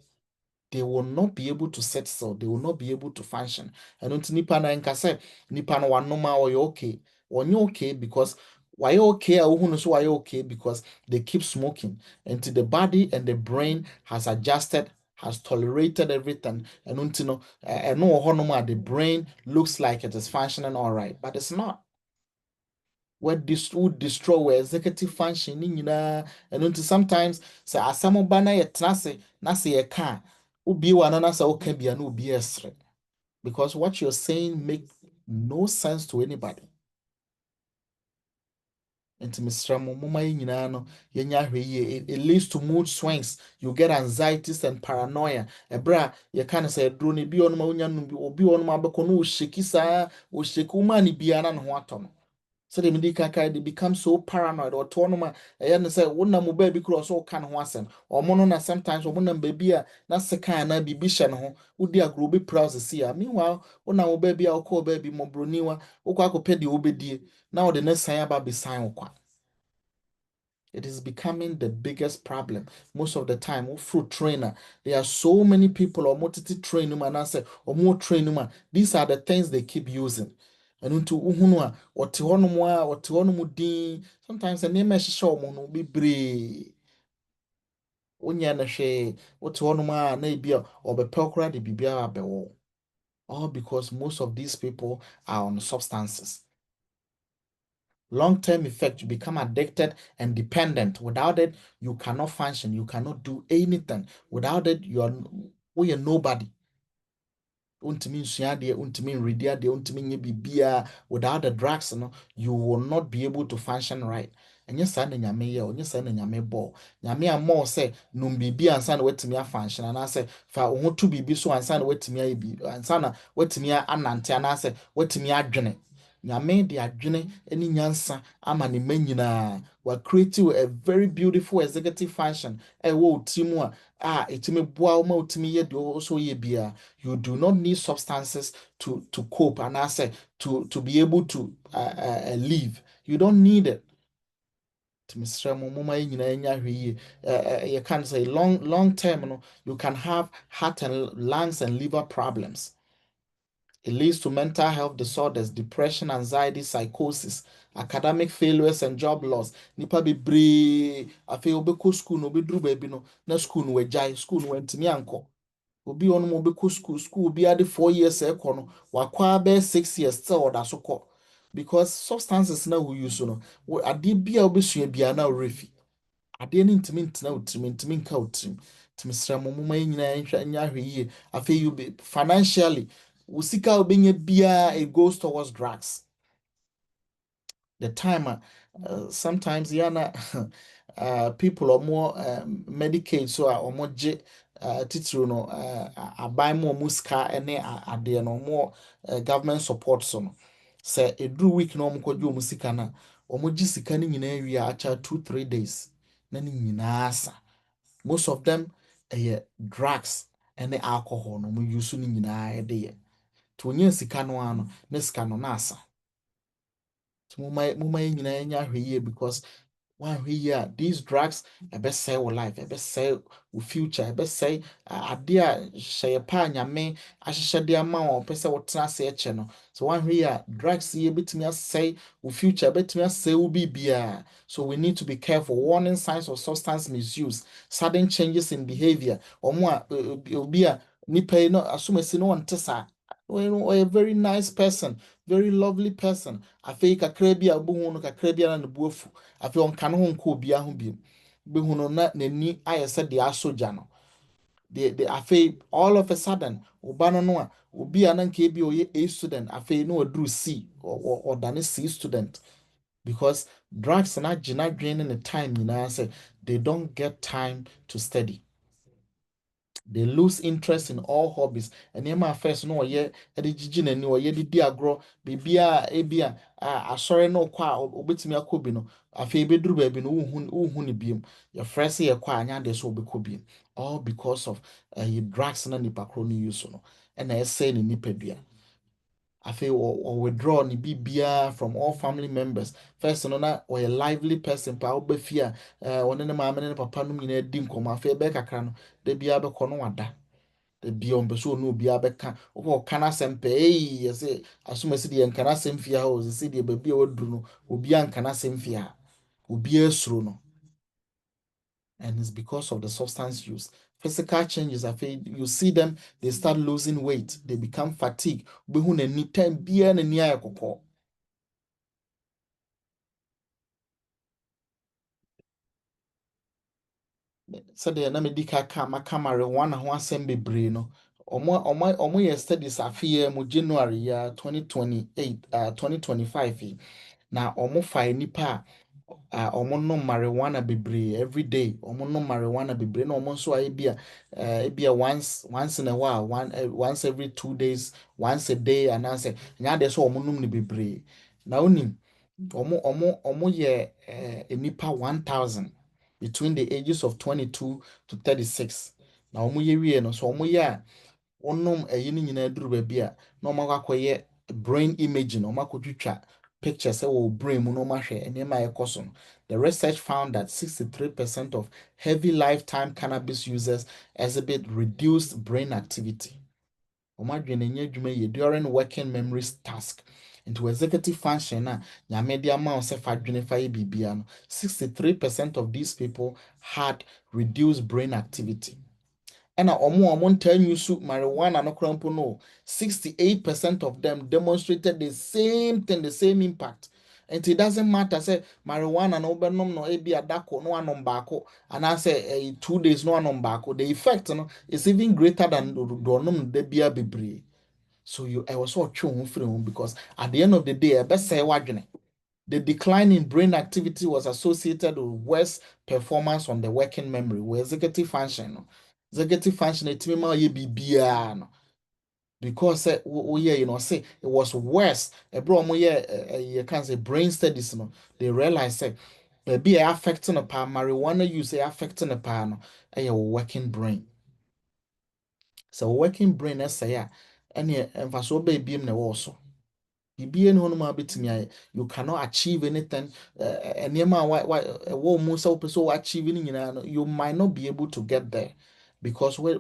they will not be able to set still. They will not be able to function. And until nipa na nka say nipa no one normal or you okay. Or you okay because why you okay? Who so why you okay? Because they keep smoking. Until the body and the brain has adjusted, has tolerated everything. And until no the brain looks like it is functioning all right, but it's not. What this would destroy executive function and until sometimes say asamo bana ye trase na say ye can ubi wanana sa okay be no be esre because what you're saying make no sense to anybody. Nti Mr. Mumma nyinaa no yenya hweye it leads to mood swings. You get anxieties and paranoia. Ebra you can say dro ne bi onuma onya no bi obi onuma abeko no o sheki saa o sheki uma ni bia na ho ato. So they become so paranoid or tonoma and say one mu baby cross all can wasem or monona sometimes or one baby na seka na bibisha no udi agro be proud to see. Meanwhile one baby I'll call baby mobroniwa okwa pedi obedie now the next sign about be sign okwa. It is becoming the biggest problem most of the time. Fruit trainer, there are so many people or multitude train and I say or more train. These are the things they keep using. And into uhunua or tionumwa or tionumudin. Sometimes a name is show mono be bree. Unya na she or tionuma nebia or be pelcra de bibia bewo. All because most of these people are on substances. Long-term effect, you become addicted and dependent. Without it, you cannot function. You cannot do anything. Without it, we are nobody. Untimi nsua adeɛ, untimi nredi adeɛ, untimi nye bibia. Without the drugs, you will not be able to function right. Ɛnyɛ saa na nyame yɛ, ɔnyɛ saa na nyame bɔ. Nyame amɔ sɛ num bibi ansa na watumi afunction anaasɛ fa wo ho to bibi so ansa na watumi ayɛ bibi, ansa na watumi anante anaasɛ watumi adwene. Nyame de adwene ne nyansa ama ne ma nyinaa. Wa create a very beautiful executive function. Ɛwɔ timu etimi boa ma utimi ye de also ye bia. You do not need substances to cope and I say to be able to live. You don't need it. Mr. Mumma you can say long term, you can have heart and lungs and liver problems. It leads to mental health disorders, depression, anxiety, psychosis, academic failures, and job loss. Nipa bebree afi obeko school no bedru baby no na school no wejai school no wentimi anko. Obi on mo beko school be ade 4 years ekọ no wakwa be 6 years still oda so kọ because substances na we use no ade bia obesua bia na refi ade ne ntimi ntena utimi ntimi nka utimi timisra mo moma nyina nya ahwe yie afi you be financially usika obenye bia it goes towards drugs. The time sometimes yana people are more Medicaid so are more titru no aban more muska ene ade no more government support so no say edru week no mkodwo musika na omoji sika ni nyina wi acha 2-3 days na ni nyina asa most of them drugs and alcohol no mo use ni nyina ede ye to onye sika no ano na sika no na asa Muma nyina nya hweye because one here these drugs a best say wo life a best say wo future a best say ade a hye pa nyame ahyehyɛ de ama wo pese wo tena se eche no so one here drugs here betimi asay wo future betimi asay wo bibia so we need to be careful warning signs of substance misuse sudden changes in behavior omo a obi a nipa yi no asomasi no wonte sa a very nice person very lovely person afei kakra bi a obo hu no kakra bi na ne buafu afei ɔnka ne ho nkɔ obia ho bi behu no na n'ani ayɛ sɛ deɛ asogya no de afei all of a sudden ɔba no a obi a na nka bi ɔyɛ A student afei na ɔduru C ɔdane C student because drugs na gyina dwen ne ne time nyinaa sɛ they don't get time to study. They lose interest in all hobbies. And yema first no ye edi gigi n'ani or ye di agro bibia ebia asɔre no kwa obetimi akobi no afei beduru baabi no uhu ni biem your first ye kwa anya de so obekɔ all because of ye drugs na nipa kro no use no and na ɛsɛ ni nipadua afei or withdraw ni bibia from all family members first no na or a lively person pa obefia one ne maame ne papa no nyina di nkɔmɔ afei be kakra no de bia be kɔ no wada the beyond person no be abeka or kana sempe eh say asumasi de nkana semfia ho say de baby a waduru no obi ankana semfia obi asuro no and it's because of the substance use physical changes you see them they start losing weight they become fatigued behu na ni time bia na ni ayekokɔ sɛdeɛ na medi ka maka marijuana ho asɛm bebree no ɔmo yɛ studies afeɛ mu January ya 2028 2025 yi na ɔmo fa nipa a ɔmo nom marijuana bebree every day ɔmo nom marijuana bebree na ɔmo nso a ebia once in a while once every 2 days once a day anaasɛ nya de so ɔmo nom ne bebree na onim ɔmo yɛ nipa 1000 between the ages of 22 to 36 na ɔmo yɛ wie no so ɔmo yɛ a onom ɛyi no nyinaa duru baabi a na ɔmo akɔyɛ brain imaging ɔmo akɔtwitwa pictures ɛwɔ brain mu na ɔmo ahwɛ nneɛma a ɛkɔ so no the research found that 63% of heavy lifetime cannabis users exhibit reduced brain activity ɔmo adwene nyɛ adwuma yie during working memory task into executive function a nyame de ama wo sɛ fa dwene fa yɛ biribia no 63% of these people had reduced brain activity ɛna ɔmo ntaa use marijuana no koraa mpo no 68% of them demonstrated the same thing the same impact and it doesn't matter say marijuana no wobɛnom no ebi adako no anom baako anaasɛ 2 days no anom baako the effect no is even greater than the ɔnom da bia bebree so you I was so ɔtwe free home because at the end of the day ɛbɛsɛe wadwene the decline in brain activity was associated with worse performance on the working memory with executive function no executive function etimi ma yɛ bibia no because you know say it was worse ebro mo you can say brain studies no they realize say be affecting a pa marijuana use affecting a pa no a working brain so working brain say ya any emphasis baby na also bibie ne hono ma betimi aye you cannot achieve anything enema wo mu so person achieve ni nyina no you might not be able to get there because we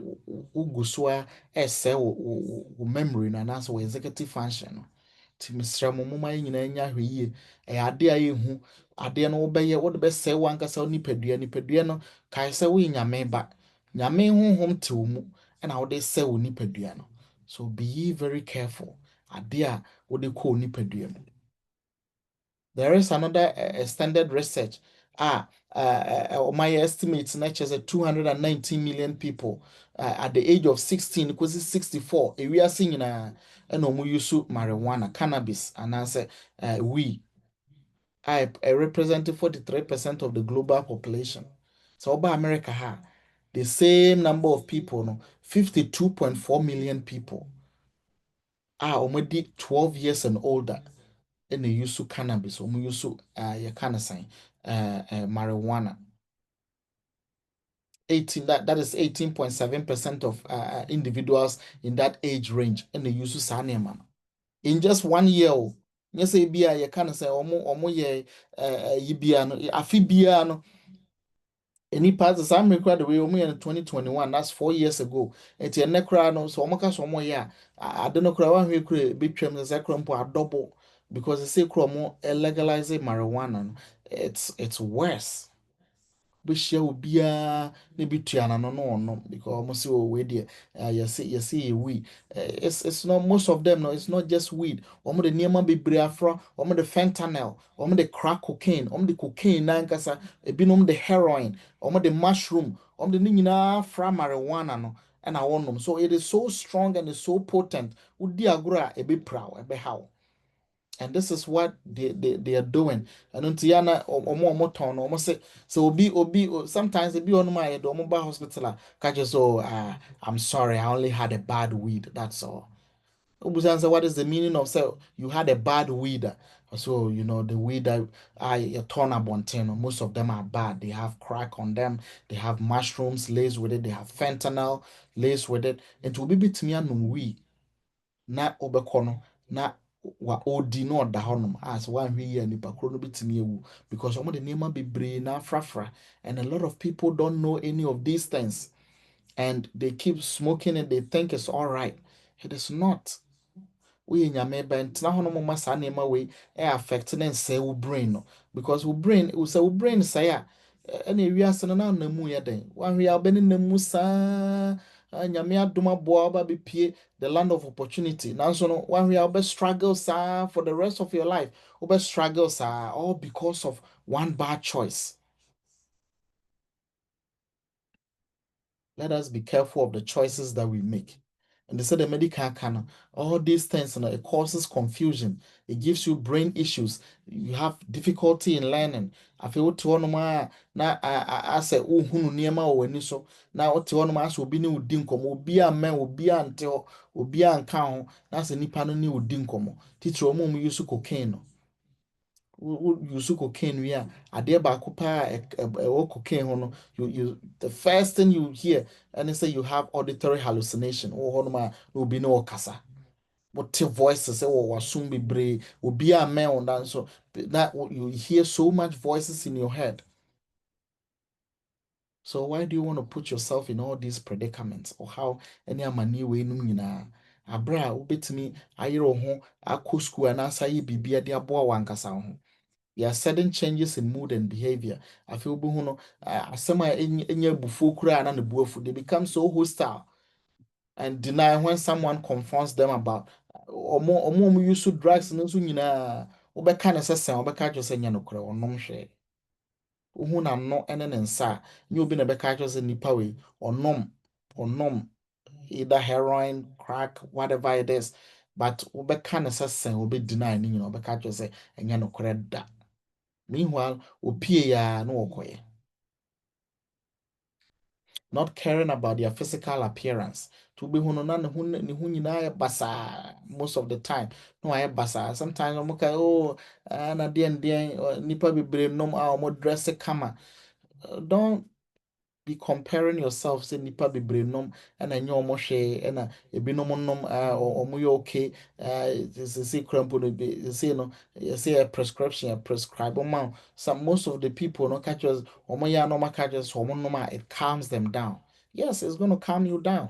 ugusua ese wo memory na na so executive function no ti misra mo mo mai nyina nya hweye e ade a yehu ade no wo beye wo de be se wankasa nipadua no kai se wo nyame ba nyame honhom te wo mu na wo de se wo nipadua no so be ye very careful ade a wo de ko nipadua mu. There is another extended research my estimates na kyerɛ sɛ 219 million people at the age of 16 kosi 64 ewiase nyinaa ɛna ɔmo use marijuana cannabis anaasɛ weed representing 43% of the global population so ɔba America ha the same number of people no 52.4 million people ɔmo di 12 years and older ɛna use cannabis ɔmo use yɛka no sɛn marijuana 18 that is 18.7% of individuals in that age range and they use saa nneɛma no in just 1 year nyɛ sɛ bi a yɛka no sɛ ɔmo yɛ yi bia no afe bia no nipa sɛ saa mmere koraa de wei ɔmo yɛ no 2021, that's 4 years ago. Nti ɛnɛ koraa no sɛ ɔmo ka sɛ ɔmo yɛ a ade no koraa wahwɛ koraa ebetwam sɛ sɛ koraa mpo adɔbo because sɛ koraa ɔmo legalize marijuana no it's worse. Bɛhyia obiara na bi tua n'ano na ɔnom because ɔmo sɛ wei deɛ yɛsɛ yɛ weed. It's not most of them no, it's not just weed. Ɔmo de nneɛma bebree afra, ɔmo de fentanyl, ɔmo de crack cocaine, ɔmo de cocaine nankasa, ebinom de heroin, ɔmo de mushroom, ɔmo de ne nyinaa afra marijuana no ɛna wɔnom. So it is so strong and it's so potent. Wodi agorɔ a ɛbɛpira wo, ɛbɛha wo. And this is what they are doing. And until yana omo ton almost say so sometimes they be on my omo ba hospital catch so I'm sorry, I only had a bad weed. That's all. Obusan say what is the meaning of say you had a bad weed? So you know the weed that I turn abontino, most of them are bad. They have crack on them, they have mushrooms laced with it, they have fentanyl laced with it. And to be bit me weed na wobɛkɔ no na wa odi na ɔda hɔnom a sɛ woanhwɛ yi a nipa koro no bɛtumi awu because ɔmo de nneɛma bebree na afrafra and a lot of people don't know any of these things and they keep smoking and they think it's all right. It is not. Woyɛ nyame bɛntena hɔ nom ma saa nneɛma wei affect ne nsɛe wo brain no because wo brain sɛ wo brain sɛe a ɛna ewiase no na ɔnam mu yɛ den woahwɛ a wobɛne nam mu saa nyame adom aboa woba bɛpie the land of opportunity nanso no woahwɛ a wobɛ struggle saa for the rest of your life wobɛ struggle saa all because of one bad choice. Let us be careful of the choices that we make. And they said the medical canon, all these things, it causes confusion. It gives you brain issues. You have difficulty in learning. I feel to one na I say, oh, hunu niema or any so. Now, to one mass will be new dinkom, will be a man, will be until, will be uncount. That's a nipano new dinkomo. Teacher, mum use cocaine. Use cocaine we are adeɛ baako paa ɛwɔ cocaine ho no you the first thing you hear and they say you have auditory hallucination wɔ hɔ nom a na obi ne ɔkasa wote voices ɛwɔ wasum bebree obi a mɛn wo da nso na you hear so much voices in your head. So why do you want to put yourself in all these predicaments or how any amani we num nyinaa abra wobetumi ayere wo ho akɔ school anaasa yɛ biribi de aboa wankasa ho. There are sudden changes in mood and behavior. I feel buhuno asema enya bufu kura na bufu. They become so hostile and deny when someone confronts them about omo use drugs no so nyina obeka na sese obeka jo se nya no kura onom hwe. Uhu na no ene ne nsa nye obi na beka jo se nipa we onom either heroin, crack, whatever it is. But obeka na sese obi deny ni nyina obeka jo se enya no kura da. Meanwhile, opie ya no okoye. Not caring about their physical appearance. To be huno na ne hu nyina basa most of the time. No I basa. Sometimes I'm okay, oh na den nipa bebre nom a omo dress kama. Don't be comparing yourself say nipa bebre nom na enye omo hwe na ebinom nom omo ye okay say crampo no be say no say a prescription a prescribe amount some most of the people no catch us omo ya no catch us omo nom it calms them down. Yes, it's going to calm you down,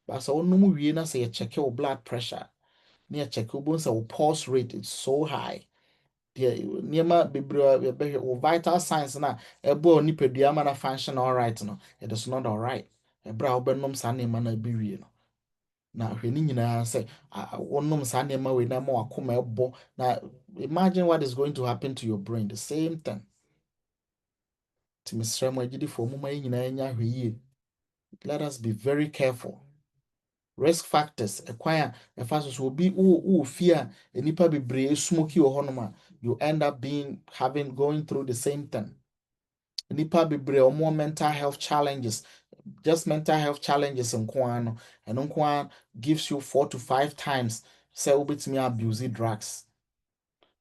but so no wie na say you check your blood pressure near check your bones your pulse rate it's so high. Nneɛma bebree bɛhwɛ wo vital signs na ɛbɔ nipadua ma na function all right no it is not all right ɛberɛ a wobɛnom saa nneɛma no bi wie no na hwɛ ne nyinaa sɛ wonom saa nneɛma wei na ma wakoma ɛbɔ na imagine what is going to happen to your brain the same thing. Nti mesrɛ mo agyidifoɔ moma yɛ nyinaa nya ahwɛ yie. Let us be very careful. Risk factors ɛkwan a ɛfa so so obi wo fear enipa bebree smoky wɔ hɔnom a you end up going through the same thing. Nipa bebree more mental health challenges, just mental health challenges nko ara no ɛno nko ara gives you 4 to 5 times sɛ wobɛtumi abuse drugs.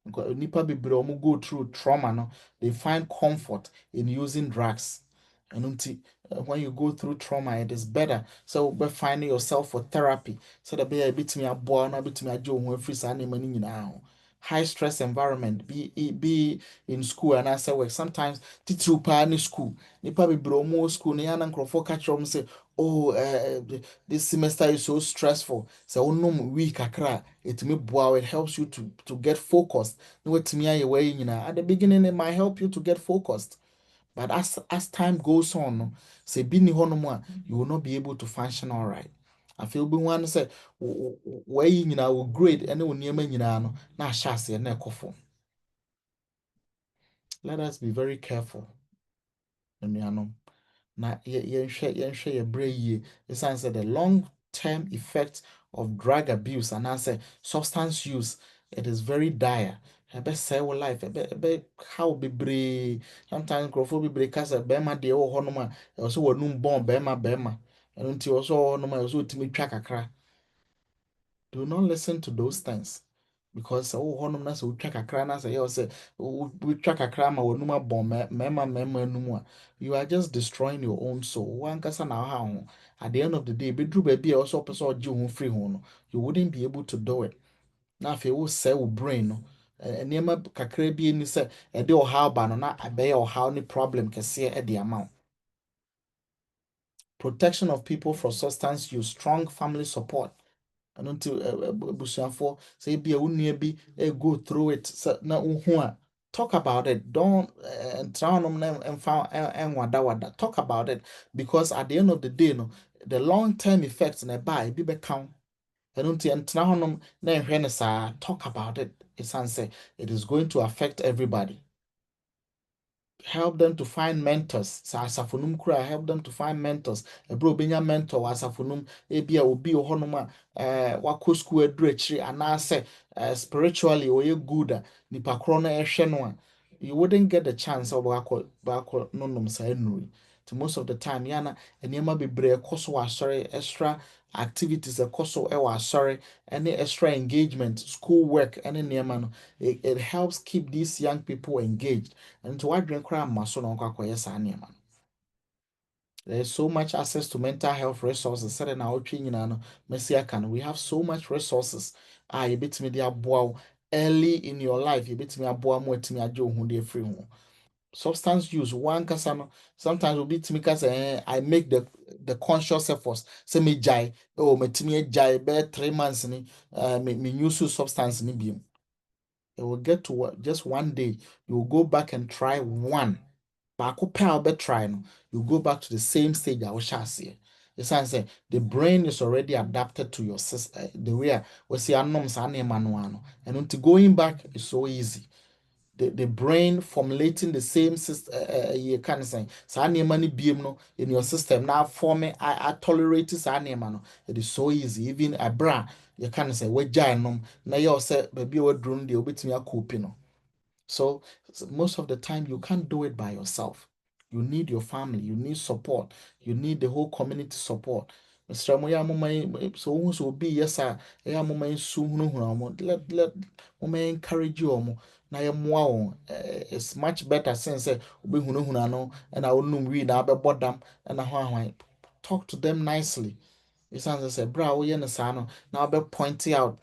Nipa bebree go through trauma no they find comfort in using drugs. And when you go through trauma, it is better. So by finding yourself for therapy, so that be a bit me a boy, not bit me a joe when free money now. high stress environment, be in school and as work. Sometimes teacher pa ni school, nipa be bromo school ni ana nkrofo catch them say, oh, this semester is so stressful. So onum week akra, it me boa, it helps you to get focused. No what me aye way, at the beginning it might help you to get focused. But as time goes on, no, say be ni hono you will not be able to function all right. I feel be one say where you will grade and when you no na shase na ekofo. Let us be very careful. Na yɛnhwɛ yɛ berɛ yie ɛsiane sɛ the long term effect of drug abuse and anaasɛ substance use, it is very dire. Ɛbɛsɛe wo life, ɛbɛhaw bebree. Sometimes nkurɔfoɔ bebree ka sɛ bɛrima deɛ ɛwɔ hɔnom a ɛwɔ sɛ wɔnum bɔn bɛrima ɛno nti ɛwɔ sɛ ɔwɔ hɔnom a ɛwɔ sɛ ɔtumi twa kakra. Do not listen to those things. Because hɔnom na sɛ wotwa kakra na sɛ yɛwɔ sɛ wotwa kakra ma w'anum abɔn mmarima anum a, you are just destroying your own soul. Wankasa na ɔha ho. At the end of the day, bɛduru baabi a ɛwɔ sɛ ɔpɛ sɛ ɔgye wo ho firi ho no, you wouldn't be able to do it. Na afei wosɛe wo brain no. Nneɛma kakra bi ni sɛ ɛde ɔhaw ba no na ɛbɛyɛ ɔhaw ne problem kɛseɛ de ama wo. Protection of people from substance use, strong family support. Ɛno nti abusuafoɔ sɛ ebi a wo nua bi go through it sɛ na wohu a, talk about it. Don't try on and wada. Talk about it because at the end of the day, no, the long term effects na ɛba ebi bɛka. Ɛno nti ɛntena hɔnom na ɛhwɛ no saa. Talk about it. Ɛsiane sɛ it is going to affect everybody. Help them to find mentors. Sa asafonum kura help them to find mentors. Ebro benya mentor wa asafonum ebi a obi ohonum a wako school aduru akyiri anaasɛ spiritually oye good a nipa koro no ehwe no a, you wouldn't get the chance of bako nonom sa enuri. To most of the time yana enema bebree koso wa sorry extra activities ekoso e wa sorry any extra engagement school work any nneɛma no it helps keep these young people engaged. And to what drink cram maso no kwakoye saa nneɛma no. There is so much access to mental health resources. Said na otwe nyina no mesi aka no, we have so much resources. Yebetimi de aboa wo early in your life. Yebetimi aboa mo atimi agye wo ho de afiri ho. Substance use one kasa no sometimes will be to me say I make the conscious efforts say me jai me timi jai be 3 months ni me use substance ni bi. It will get to just one day you will go back and try one. Baako pɛ a wobɛtry no, you go back to the same stage a wohyɛ aseɛ. Ɛsiane sɛ the brain is already adapted to your system, the way a wɔsi anom saa nneɛma no ano. And until going back is so easy. The brain formulating the same system, you can say, saa nneɛma no biem no in your system now forming, I tolerate saa nneɛma no. It is so easy. Even a bra, you can say, wagya nom, na yɛ sɛ baabi a waduru no deɛ wobɛtumi akɔpi no. So most of the time, you can't do it by yourself. You need your family, you need support, you need the whole community support. Mr. Moya Mumay, so who will be yes, sir. Mumay soon, let Mumay encourage you. Na ya mwa it's much better since obi hunu no and I will read about them and I talk to them nicely. It sounds like bra we na saa no na be pointing out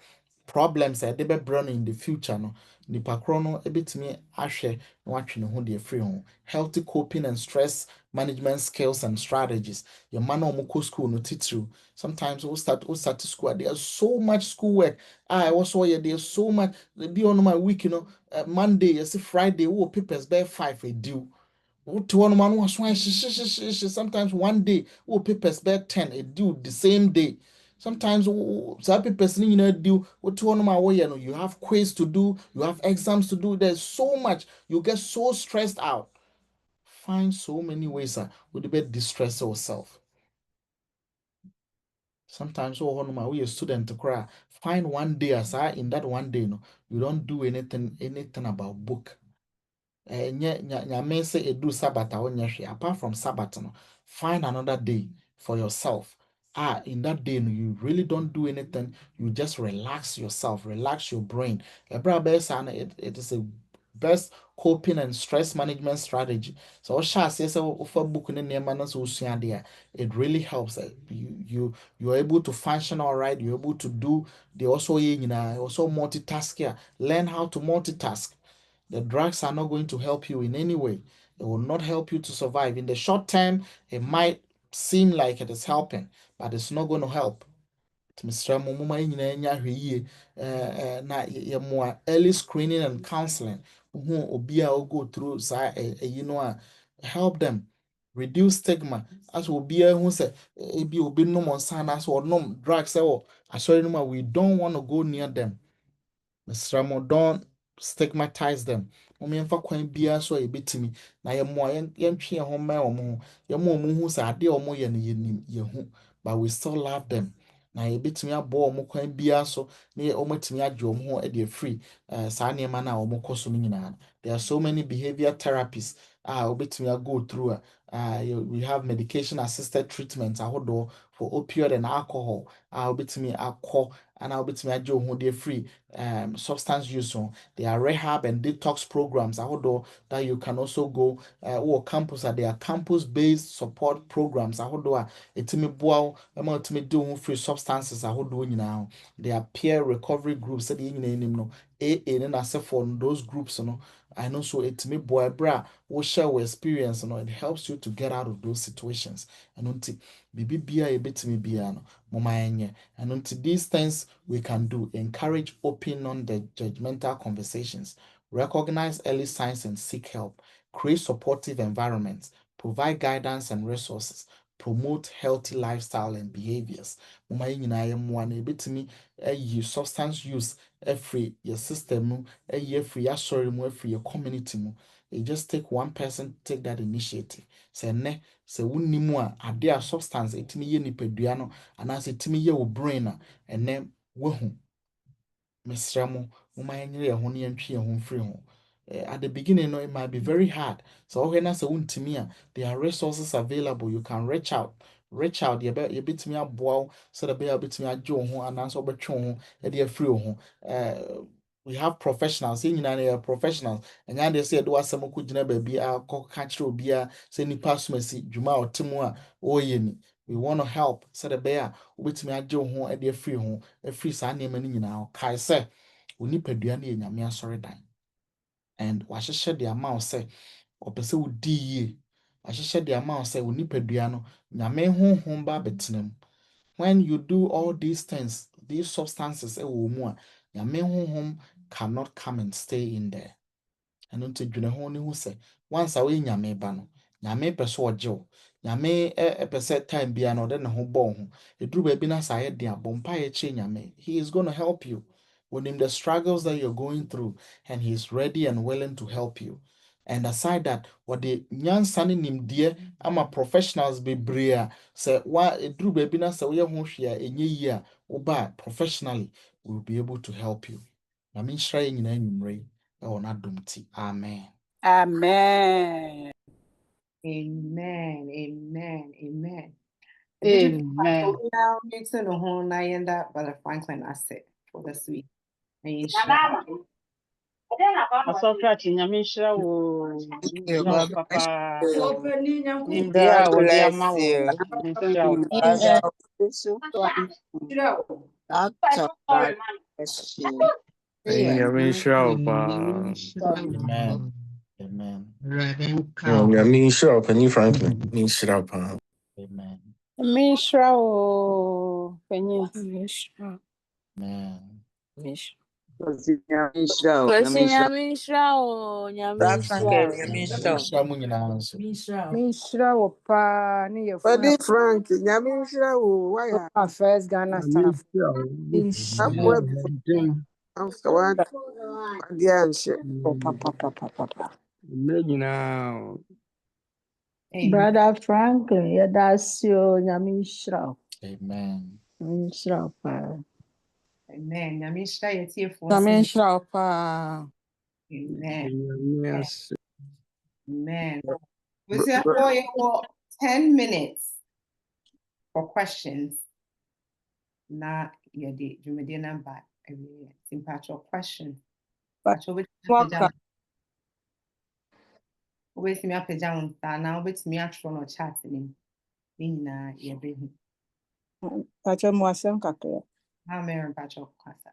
problems that they be bring in the future no nipa kro no ebetimi ahwe na watwe ne ho de free ho. Healthy coping and stress management skills and strategies. Your man o moko school no titru. Sometimes we start school there's so much schoolwork. I also there's so much be on my week Monday yes Friday papers by 5 a due. To one man was sometimes one day papers by 10 a due the same day. Sometimes some people do what one you have quiz to do, you have exams to do. There's so much, you get so stressed out. Find so many ways would be distress yourself. Sometimes we a student to cry. Find one day as in that one day, no, you don't do anything about book. Nyame say edu Sabbath apart from Sabbath no, find another day for yourself. In that day you really don't do anything, you just relax yourself, relax your brain. It is a best coping and stress management strategy. So offer book it really helps. You're able to function all right. You're able to do the also multitask here. Learn how to multitask. The drugs are not going to help you in any way. It will not help you to survive. In the short term, it might seem like it is helping, but it's not going to help. Mr. Mumuma na early screening and counseling. Obia will go through help them reduce stigma. As Obia who say ebi obi no mon sana as or no drugs we don't want to go near them. Mr. Mo don't stigmatize them. Momemfa kwan bia so e betimi na ye mo yen twe ho ma omo ye mo hu sa ade omo ye ne ye hu, but we still love them. Na ye betimi abo omo kwan bia so na ye omo timi agye omo ho e de free sa ne ma na omo koso no nyina. There are so many behavior therapies obetimi go through. We have medication assisted treatments ahodo for opioid and alcohol. Obetimi akọ and obetimi agye ho de free substance use. There are rehab and detox programs that you can also go or campus. There are campus based support programs etimi boa ema etimi do free substances now. There are peer recovery groups that AA na for those groups I know so etimi boa bra we share our experience it helps you to get out of those situations. And until bibi bia ebetimi bia no moma enye. And until these things we can do, encourage open non-judgmental conversations, recognize early signs and seek help, create supportive environments, provide guidance and resources, promote healthy lifestyle and behaviors. Moma nyina ye mo na ebetimi substance use every your system every your sorry mu every your community mu. You just take one person take that initiative. Say ne se wunnimu a ade a substance etimi ye nipadua no anase etimi ye wo brain a ene wahu mesra mo moma yɛnyere yɛn ho ne yɛntwe yɛn ho mfiri ho. At the beginning, it might be very hard. So when I say there are resources available. You can reach out. You bit me up bow so the bear bit me a joe and answer betron a free home. We have professionals in professionals and then they say do us some could never be our catch beer, say ni pass mercy, Juma or Timua or yeni. We want to help so the bear with me a joe home at a free sign name and now Kai say we need peduani in your mere sorry time. And wahyehyɛ the amount say ɔpɛ sɛ wodi yie wahyehyɛ the amount sɛ wo nipadua no nyame honhom ba abɛtena mu. When you do all these things, these substances ɛwɔ mu a nyame honhom cannot come and stay in there. And nti dwene ho ne hu sɛ once a woyɛ nyame ba no nyame pɛ sɛ ɔgye wo. Nyame pɛ sɛ time bia no ɔde ne ho bɔ ho. Ɛduru baabi na sɛ ayɛ den a bɔ mpaeɛ kyerɛ nyame. He is going to help you within the struggles that you're going through, and he is ready and willing to help you. And aside that, what the nyansa ne nimdeɛ ama professionals bebree a sɛ wa ɛduru baabi na sɛ woyɛ ho hwee a ɛnyɛ yie a woba professionally will be able to help you. Na menhyira yɛ nyinaa nnwummerɛ yi ɛwɔ n'adom ti. Amen. Amen. Amen. Amen. Amen. Amen. Now you to the whole night that Brother Franklin I said for this week. Asofra Nyame nhyira wo. Nhyira wo papa. Nimdeɛ God a wɔde bless ama wo. you. Nhyira wo. God bless you. Doctor, God bless you. Nyame nhyira wo paa. Amen. Amen. Nyame nhyira wo Penny Franklin. Nyame nhyira wo paa. Amen. Mishra o penye. Mishra. Amen. Mishra. Mishra. Mishra o Menhyira mo nyinaa nso. Mishra o pa ne ye Buddy Frank, Nyamisha, why our first Ghana star. I'm so dear shit. Papa. Brother Franklin, that's your Nyamishra. Amen. Nyamishra pa. Amen. Nyamisha yeti for Nyamishra pa. Amen. Yes. Amen. Was here for 10 minutes for questions. Not your day, you may number every sympathic question. Welcome. Wobɛtumi apagya wo nsa anaa wobɛtumi atwerɛ no chat nim. Ne nyinaa yɛbɛhu. Pacha mo asɛm kakra. Na Mary mpakyɛ kasa.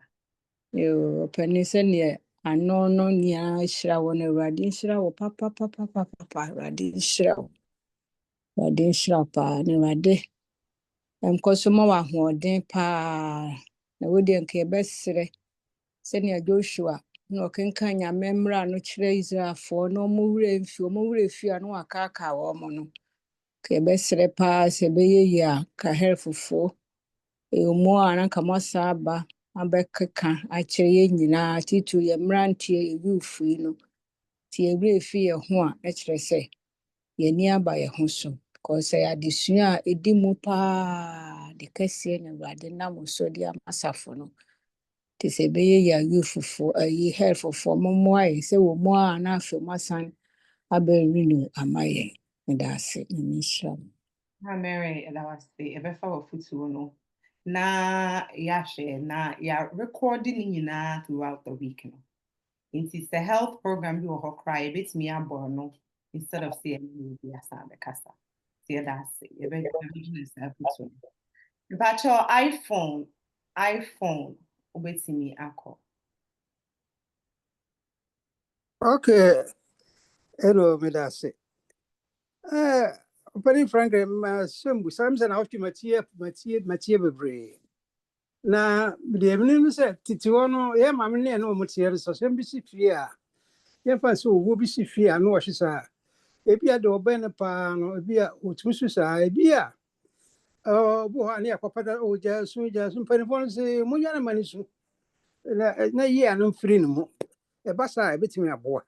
Yo, pani sɛneɛ ano no nyinaa hyira wo no Awurade nhyira wo papapapapapa. Awurade nhyira wo. Awurade nhyira wo paa na Awurade nkɔ so ma wo ahoɔden paa. Na wodeɛ nka yɛbɛserɛ sɛnea Joshua na ɔkenka Nyame mmara no kyerɛ Israelfoɔ na ɔmo wura fi a na wakaaka wɔn no. Ka yɛbɛserɛ paa sɛ ɛbɛyɛ yie a ka helpfoɔ mu a na nka mɔsa aba abɛkeka akyerɛ yɛn nyinaa titiri yɛ mmeranteɛ yɛ youth yi no nti yɛwerɛ fi yɛn ho a ɛkyerɛ sɛ yɛni aba yɛn ho so kɔsɛ adesua a ɛdi mu paa de kɛseɛ na Awurade nam so de ama asafo no nti sɛ ɛbɛyɛ yɛ a youthfoɔ ayi helpfoɔ mmoa yɛn sɛ wɔ mu a na afei moasan abɛrenew ama yɛn meda ase na menhyira mo. Na Mary ɛda wase ɛbɛfa w'afotuo no na yɛahwɛ na yɛarekɔde ne nyinaa throughout the week no. Nti sɛ health program bi wɔ hɔ koraa yɛbɛtumi abɔ no instead of saying bi asan bɛkasa. Nti yɛda ase yɛbɛgyina saa afotuo no. Mpakyɛ iPhone wobɛtumi akɔ. Okay. Hello, Medase. Opening Franklin, Samson, I to Mattia Bebre. Na the evening said, Tituano, Mamma, no material, so some busy fear. Yet, so will be fear, no, she said. Ebia do bene pa no ebia otusu sa ebia bo ha ne akopata o ja sun panifon se munya na mani su na yi anum free no mu e ba sa ebetimi aboa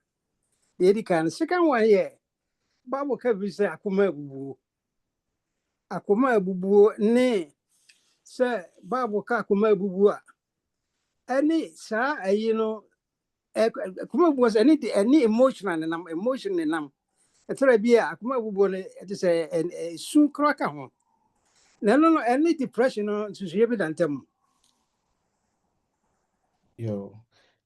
ye di kan second one ye Bible ka bi sɛ akoma abubuo ne sɛ Bible ka akoma abubuo a ɛne saa ayi no akoma abubuo sɛ ɛne emotion ne nam ɛtɔrɔ bi a akoma abubuo no ɛte sɛ su kora ka ho na ɛno no ɛne depression no nsusuye bi da ntam. Yo,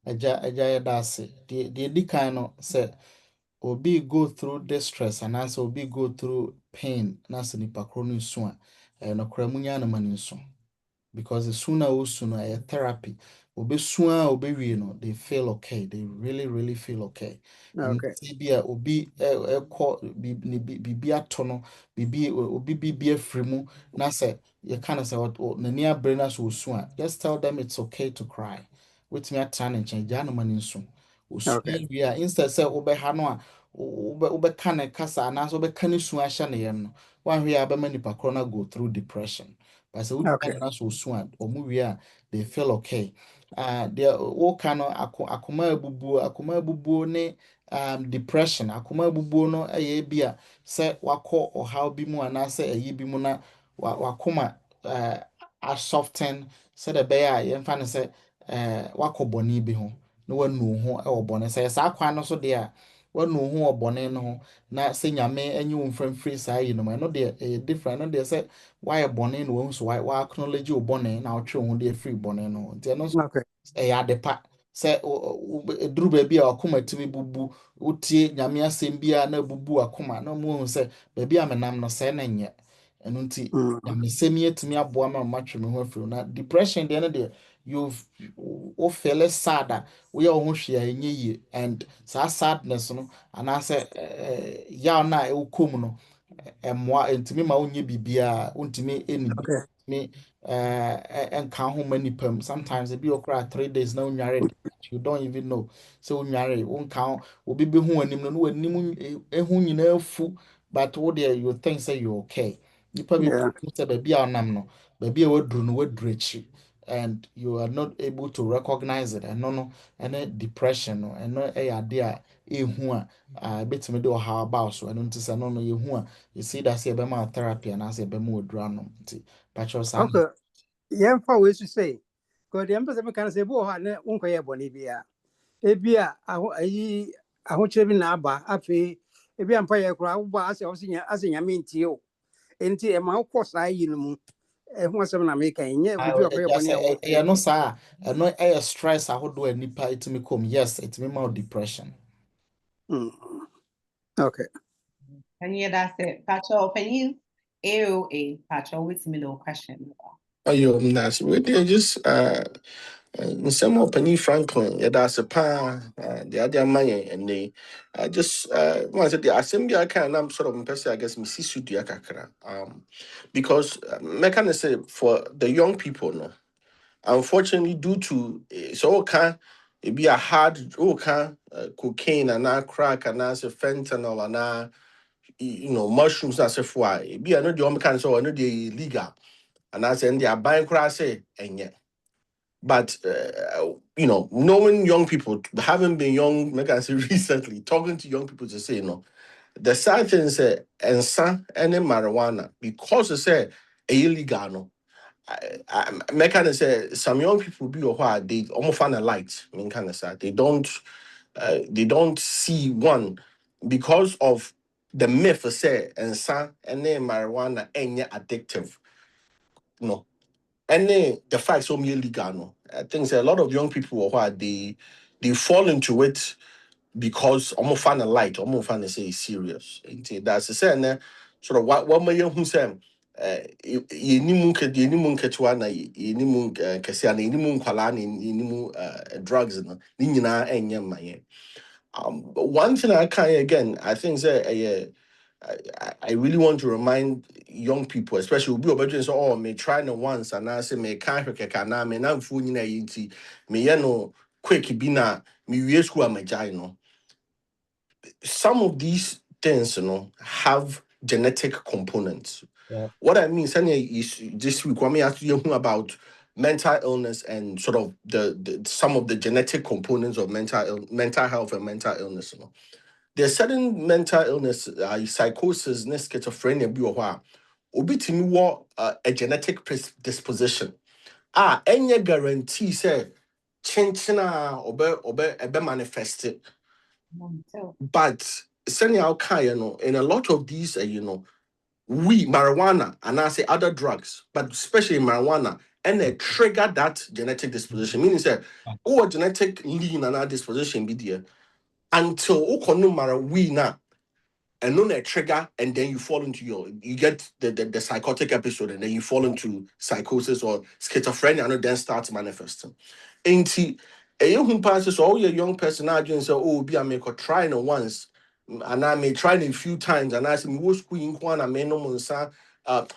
Eja yɛda ase. The di kan no sɛ obi go through distress and also obi go through pain na sɛ nipa koro no nsu a nokora munya na mani nso because the sooner Owusu no therapy obesu a obewie no they feel okay, they really feel okay. Okay. Bi a obi ekɔ bibi ato no obi bibi afiri mu na sɛ you kind of say n'ani abere na so osu a just tell them it's okay to cry. Wetumi atra ne nkyɛn gya no mani nso osu Okay. wie a instead sɛ wobɛha no a wobɛka ne kasa anaasɛ wobɛka ne su ahyɛ ne yam no wanhwɛ a bɛma nipa koro no go through depression. But so Okay. na so so a they feel okay. There all kind of akoma abubuo ne depression akoma abubuo no ɛyɛ bi a sɛ wakɔ ɔhaw bi mu anaasɛ ɛyi bi mu na wakoma a soften sɛ de bɛyɛ a yɛmfa no sɛ wakɔ bɔne bi ho na wanu ho ɛwɔ bɔne sɛ saa kwan no so deɛ a wanu ho wɔ bɔne no ho na sɛ nyame anyi wo mframfiri saa yi no mu ɛno deɛ ɛyɛ different ɛno deɛ sɛ wayɛ bɔne na wahu so wa acknowledge wo bɔne na wotwe wo ho de afiri bɔne no ho nti ɛno nso Okay. ɛyɛ ade pa sɛ ɛduru baabi a wakoma tumi bubu wotie nyame asɛm bi a na bubu akoma na mu hu sɛ baabi a menam no sɛ na nyɛ ɛno nti nyamesɛm yi atumi aboa ma matwe me ho afiri na depression deɛ no deɛ you feel sad a woyɛ wo ho hwee a ɛnyɛ yie and saa sadness no anaasɛ yaw no a ɛwokɔ mu no ɛmmoa ntumi ma wonyɛ biribiaa wontumi ɛnidi Okay. me nka ho ma nipa mu sometimes ebi okra 3 days na unware you don't even know so unware wonka ho obi be hu anim no wanim ehu nyina fu but wo there you think say you okay nipa be Yeah. say ba bia onam no ba bia waduru no waduru achi and you are not able to recognize it and no depression no and no ade a ehu a betime de how about so and ntisa no yehu a you see that say be ma therapy and as be ma waduru anom nti patcho san Okay. Yɛmfa wei so sei because deɛ mpɛ sɛ meka no sɛ ebi wɔ hɔ a ne wonkɔyɛ bɔne biara ebi a ahokyerɛ bi na aba afei ebi a mpa yɛ koraa wobɔ asɛ nyame ntie o enti ɛma wokɔ saa yi no mu ɛho asɛm na meka nyɛ obi a ɔkɔyɛ bɔne a ɛyɛ no saa ɛno ɛyɛ stress ahodoɔ a nipa etumi kom yes etumi ma wo depression. Okay. And yeah, that's it. Pacho, can you AOA, Pacho, with me no question? Ayo, that's with you. Just some of Penny Franklin, yeah, that's a pa, the other money, and they just once at the assembly, I can, I'm sort of impressed, I guess, Mrs. Sudiakakra. Because mechanic say for the young people, no, unfortunately, due to so can it be a hard, cocaine and crack and fentanyl and mushrooms as if why it be another the kind so another illegal and I say they are buying crass and yeah. But knowing young people, having been young, like I say recently, talking to young people to say, the sad thing is, and any marijuana because it's illegal. No, I kind of say some young people be or why they almost find a light. I mean, kind of sad. They don't see one because of the myth say and marijuana ain't addictive. No, and then the fact so illegal. No, I think a lot of young people or why they fall into it because almost find a light, almost find to say it's serious. That's the saying. Sort of what may you who say. Yenimun ketua na yenimun kesi na yenimun kwala na yenimun drugs no ni nyina enye maye. One thing I can again, I think that I really want to remind young people, especially who be so oh may try no once and I say may can't na me na mfu nyina yinti me ye no quick bi na me wie school amagya no. Some of these things, have genetic components. Yeah. What I mean, is this week when we asked you about mental illness and sort of the some of the genetic components of mental health and mental illness. There's certain mental illness, psychosis, schizophrenia, be or obi timi wo a genetic disposition. Any guarantee say chinchina obe manifest it. But senior in a lot of these, we marijuana and I say other drugs, but especially marijuana, and they trigger that genetic disposition. Meaning say, genetic lean and our disposition be there until we na and then a trigger, and then you fall into you get the psychotic episode, and then you fall into psychosis or schizophrenia, and then starts manifesting. Ain't he? A young passes all your young person now and say, oh, be I make try no once, and I may try it a few times, and I say, me was queen one, I may no monsa,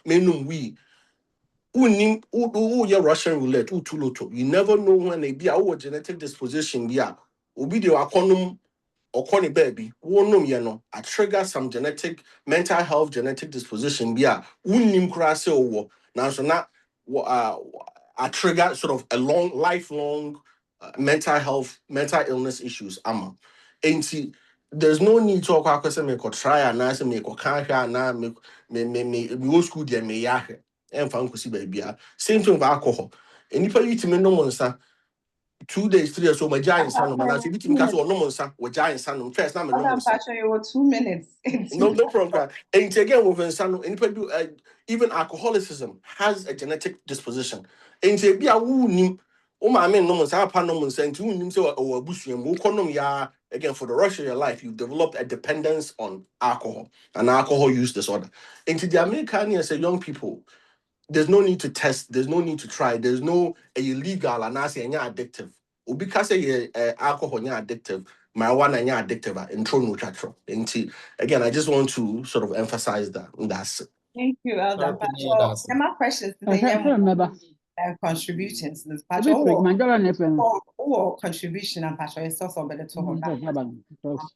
may no we. Who your Russian roulette, who too loto. You never know when they be our genetic disposition, yeah. Obi de wakonum or corny baby, I trigger some mental health genetic disposition. Bia, unim krase owo. Now, so not I trigger sort of a lifelong mental illness issues. Ain't there's no need to talk about me try and I say me can't and me go school there me yahe. And found baby. Same thing with alcohol. And if you to me no monster. 2 days, 3 days, so my giant son, man. I said, "Bitch, me cast no monster. We giant son. First, na me no monster. Pacho, you were 2 minutes. No problem. And again, with son, anybody do even alcoholicism has a genetic disposition. And say, be a woo nim. Oh my man, no monster. I pan no monster. And you nim say, oh, bush you. Mo ya again for the rest of your life. You developed a dependence on alcohol and alcohol use disorder. And to the American as a young people. There's no need to test. There's no need to try. There's no illegal and I say any addictive. Because alcohol is addictive, marijuana is addictive. Intro no chatro. Again, I just want to sort of emphasize that. That's it. Thank you, Elder Penny, Pacho. that's And my questions I today can't remember. contributions. This Obi Pacho, prick man jara ne friend. or contribution and Pacho is also better to hold that. Because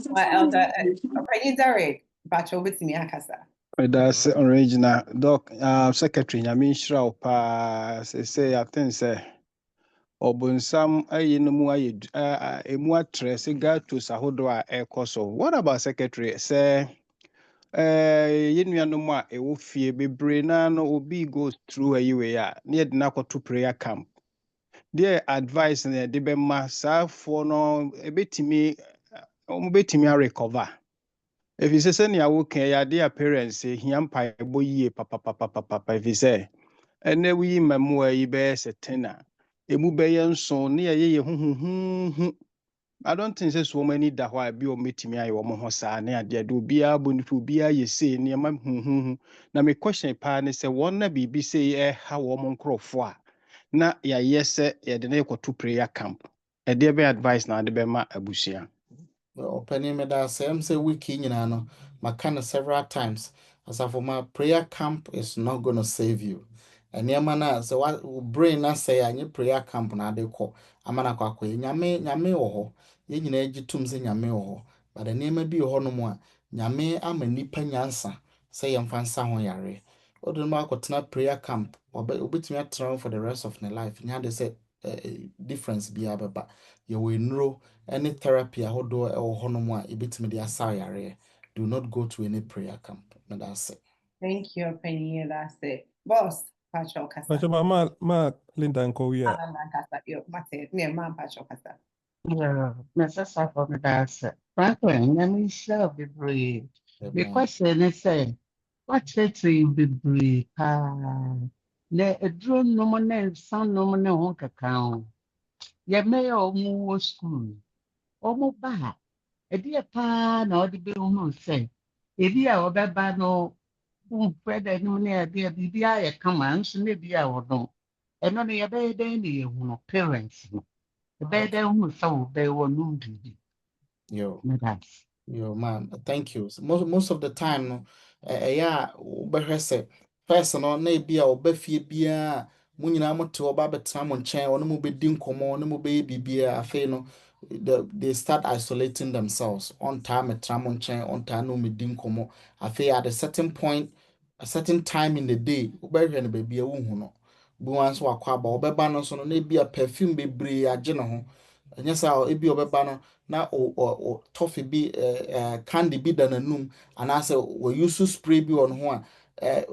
Well, Elder, Opinion Derek, Pacho with me, Akasa. That's original doc secretary nyame nhyira wo paa say I think say obunsam ayi no mu ayi emu atre se gatos ahodo a ekɔ so. What about secretary say yenuanom a ɛwɔ fie bebree na no obi goes through ayi we a na yɛde no akɔto prayer camp. Deɛ advice na yɛde bɛma saafoɔ no ɛbɛtumi a recover. If you say sɛnea woka yɛade a parents hia mpaebɔ yie papapapapapa if you say ɛnɛ woyi mmamuwa yi bɛyɛ sɛ 10 a ɛmu bɛyɛ nson ne yɛyɛ yɛ huhuhuhu I don't think say so many da hɔ a bi ɔmɛtumi ayɛ wɔn ho saa ne adeɛ de obiara bɔ nipa obiara yɛ sei nneɛma huhuhu na me question paa ne sɛ wɔn na biribi sɛ ɛha wɔn nkorɔfoɔ a na yɛayɛ sɛ yɛde ne kɔto prayer camp ɛdeɛ bɛ advice na ade bɛma abusua. Opening me that same say wiki, no, my kind of several times. As for my prayer camp is not gonna save you. And yeah, man, so what brain I say, I need prayer camp na de call. Amana kwa nyame oho. Ye nyina egitum se nyame oho. But the name bi oho no mo a nyame ama nipa nyansa say yemfa nsa ho yare. Odo no akotena prayer camp. Obetumi atena for the rest of my life. Nya de say difference bi abeba. Ye we know any therapy ahodoɔ ɛwɔ hɔnom a ebetumi de asa yareɛ. Do not go to any prayer camp. Na that's it. Thank you, Penny. That's it. Boss, Pacho Kasa. Pacho ma Linda Nkowia. Kasa, yo, Mate, me man Pacho Kasa. Yeah, necessary for me that's it. Franklin, let me share bebree. The question is say, what church bebree na eduro nom na nsan nom na ho kaka ho. Ye me omu wo school. Omu ba. Edi pa na odi be hu say. Ebi a obeba no brother no na edi bibi a ye kama nso na bi a wodo. Eno no ye be den na ye hu no parents no. Be den hu so be wo no bibi. Yo. That's Yo, man, thank you. So most of the time, no, yeah, ubehwese first no na ebia obafie bia mo nyina mo te oba betena mo nkyɛn ɔno mo bedi nkɔmɔ ɔno mo bɛyɛ bibia afei no they start isolating themselves on time metena mo nkyɛn on time no medi nkɔmɔ afei at a certain point a certain time in the day ubehwɛ no baabi a wohu no bi wan so wakɔ aba ɔbɛba no so no na ebia perfume bebree agye ne ho ɛnyɛ sɛ ebi ɔbɛba no na o toffee bi candy bi da n'anum anaasɛ wɔuse spray bi wɔ ne ho a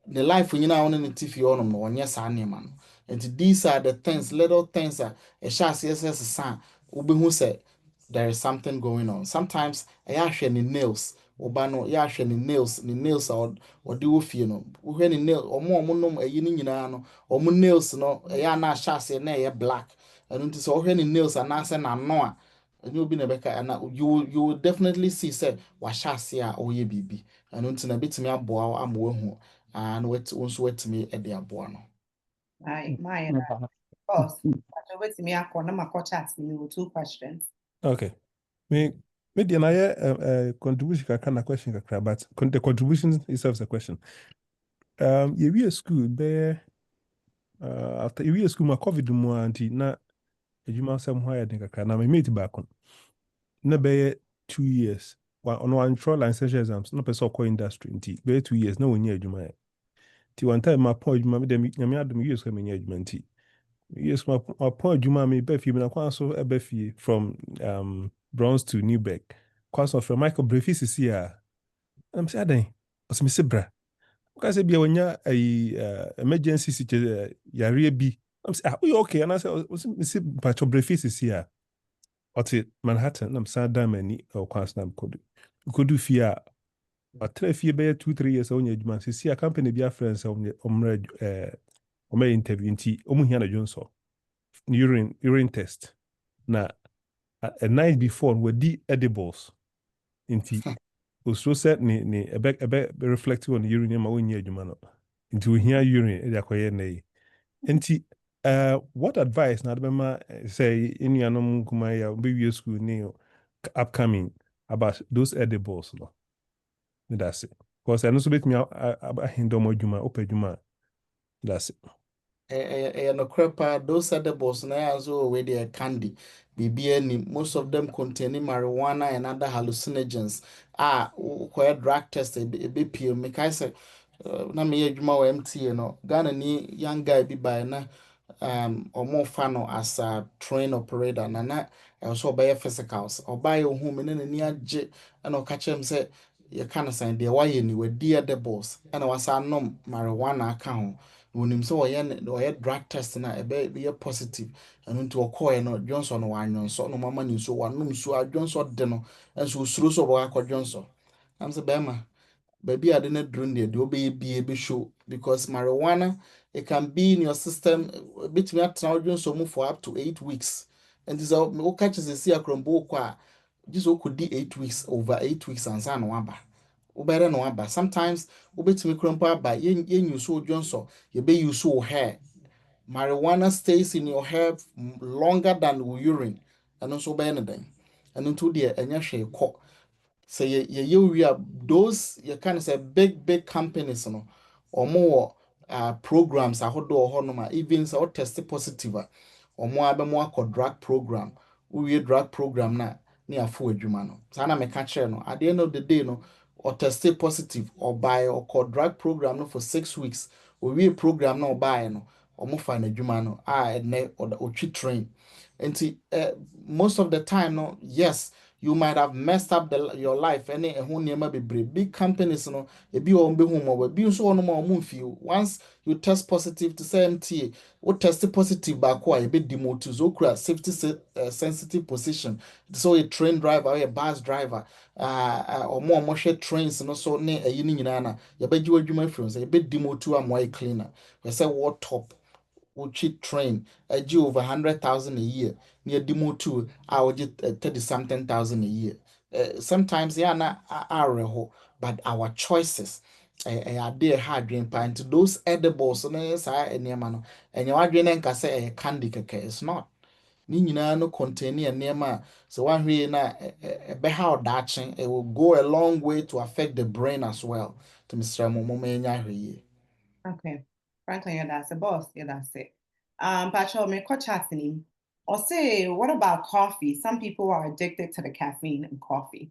ne life nyinaa wɔn ne ti fie hɔnom no wɔnyɛ saa nneɛma no nti these are the things little things a ɛhyɛ aseɛ sɛ sesa a wobɛhu sɛ there is something going on sometimes ɛyɛ ahwɛ ne nails ɔba no yɛ ahwɛ ne nails a ɔde wɔ fie no wohwɛ ne nails ɔmo nom ɛyi no nyinaa no ɔmo nails no ɛyɛ a na ahyɛ aseɛ na ɛyɛ black ɛno nti sɛ ɔhwɛ ne nails anaasɛ n'ano a ɛnyɛ obi na ɛbɛka ɛna you will definitely see sɛ wahyɛ ase a ɔyɛ biribi ɛno nti na ɛbɛtumi aboa wo ama wahu na wo nso watumi de aboa no. My boss, Pacho, wait me akɔ na makɔ chat me with 2 questions. Okay. Me deɛ na yɛ contribution kakra na question kakra but the contribution itself is a question. Yɛwie school bɛyɛ after yɛwie school ma COVID mu a nti na adwuma sɛm ho ayɛ den kakra na me mate baako na bɛyɛ 2 years ɔno wantwerɛ licentiate exams na pɛ sɛ ɔkɔ industry nti bɛyɛ 2 years na wɔnyɛ adwuma yɛ nti one time mapɔ adwuma me dɛ nyame adom yie so menyɛ adwuma nti yes mapɔ adwuma me ba fie me na kwan so ɛba fie from Bronx to Newberg kwan so from Michael Brefi sisi a am sɛ adan ɔsɛ me se bra ka sɛ bia wɔnya emergency situation yare bi am sɛ woyɛ okay anaasɛ ɔsɛ me se Michael Brefi sisi a ɔte Manhattan na msan da mani kwan so na mkɔdu fie a ɔtrɛ fie bɛyɛ 2-3 years a wonya adwuma sisi a company bi afrɛ sɛ ɔmɛ interview nti ɔmo hia na dwonso urine test na a night before wadi edibles nti osuro sɛ ne ɛbɛ reflect on urine ma wonyɛ adwuma no nti ohia urine ɛde akɔyɛ na yi nti what advice na adebɛma sɛ enuanom nkuma ya bɛwie school ne upcoming about those edibles no that's it because ɛno nso bɛtumi ahinder ɔmo adwuma ɔpɛ adwuma that's it. No crap, those edibles na also where they are candy. BBN, most of them containing marijuana and other hallucinogens. Where drug test a BPM. Make I say, na me adwuma wɔ MT no. Ghana ni young guy bi by na or more fan as a train operator na also buy physicals or buy your home and then ni agye and or catch him say you can't sign the why ni we dear the boss and was a nom marijuana account. When him so ɔyɛ drug test na be positive ɛno nti ɔkɔɛ no Johnson wanyon so no mama ni so wanom so a Johnson de no ɛnso osuro so ɔbɛkɔ Johnson am sɛ bɛma baby ade na drum de obɛyɛ bie be show because marijuana it can be in your system bit me atena Johnson mu for up to 8 weeks And this all catches a sea crumbo qua. This could be 8 weeks, over 8 weeks, and son waba. Ubere no waba. Sometimes ubet me crumpa by yen you so Johnson, you be you so hair. Marijuana stays in your hair longer than urine, and also by anything. And into the and yash so we are those you kind of say big companies no or more programs ahodo honoma even so test positive or more abe more drug program we drug program na afọ adwuma no sana me catch no at the end of the day no or test positive or buy or drug program no for 6 weeks we program no buy no or mo find adwuma no or train and most of the time no yes you might have messed up your life any ɛho nneɛma bebree big companies no ebi wɔ be home or ebi nso wɔ nom a wɔn mfio once you test positive to say MTA wo test positive baako a ebi demote so okura safety sensitive position so a train driver or a bus driver ɔmo a wɔhwɛ trains no so ne ɛyi ne nyinaa na yɛbɛgye wɔ adwuma firi nso ebi demote a mo ayɛ cleaner yɛsɛ wɔ top Uchi train a over 100,000 a year near demo two I would get 30 something thousand a year. Sometimes yeah na are but our choices are there hard dream pint those edibles and yes I any man and you are drinking can say a candy cake it's not. Ni nyinaa no contain nneɛma so one way na ɛbɛha ɔdaakye it will go a long way to affect the brain as well to Mr. Momo yie. Okay. Franklin, yeah, that's a boss. Yeah, that's it. Pacho, me ko chatting. Or say, what about coffee? Some people are addicted to the caffeine in coffee.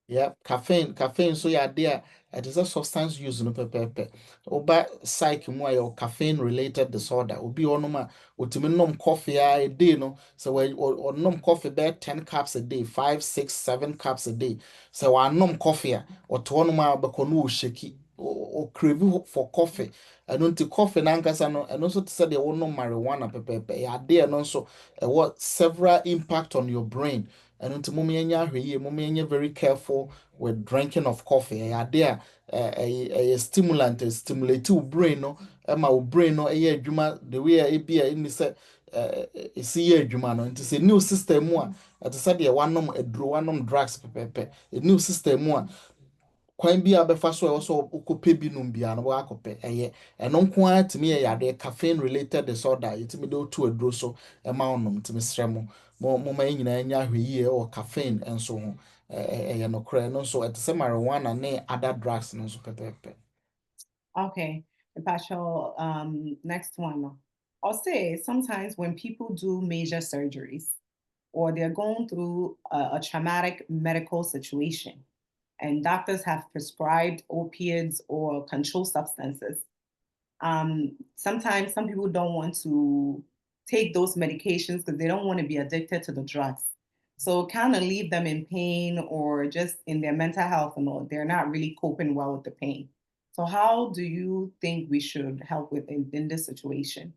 Yeah, caffeine so yeah there it is a substance use no pepepe. Oba psych mu ayo caffeine related disorder. Obi onoma otimi nom coffee a day no. So we or nom coffee be 10 cups a day, 5, 6, 7 cups a day. So wa nom coffee or to onoma be kono sheki or crave for coffee. And until coffee nankasa no and also to say they won't know marijuana pepepe. Yeah, there and also what several impact on your brain. And unto mummy very careful with drinking of coffee. A stimulant, stimulate your brain, no, my brain, no, a juma, the way a be in the see a juma, no, and to say new system one, at the said, one drugs, a new system one. Kwan bi a bɛfa so a ɛwɔ sɛ wokɔpɛ bi nom bia no woakɔpɛ ɛyɛ ɛno nko ara tumi yɛ yadeɛ caffeine related disorder yɛtumi de wotu aduro so ɛma wo nom ntumi srɛ moma yɛ nyinaa nya ahwɛ yie ɛwɔ caffeine nso ho ɛyɛ nokorɛ ɛno nso ɛte sɛ marijuana ne other drugs no nso pɛpɛɛpɛ. Okay. Pacho, next one. I'll say sometimes when people do major surgeries or they're going through a traumatic medical situation, and doctors have prescribed opiates or controlled substances. Sometimes some people don't want to take those medications because they don't want to be addicted to the drugs. So kind of leave them in pain or just in their mental health and all. They're not really coping well with the pain. So how do you think we should help with in this situation?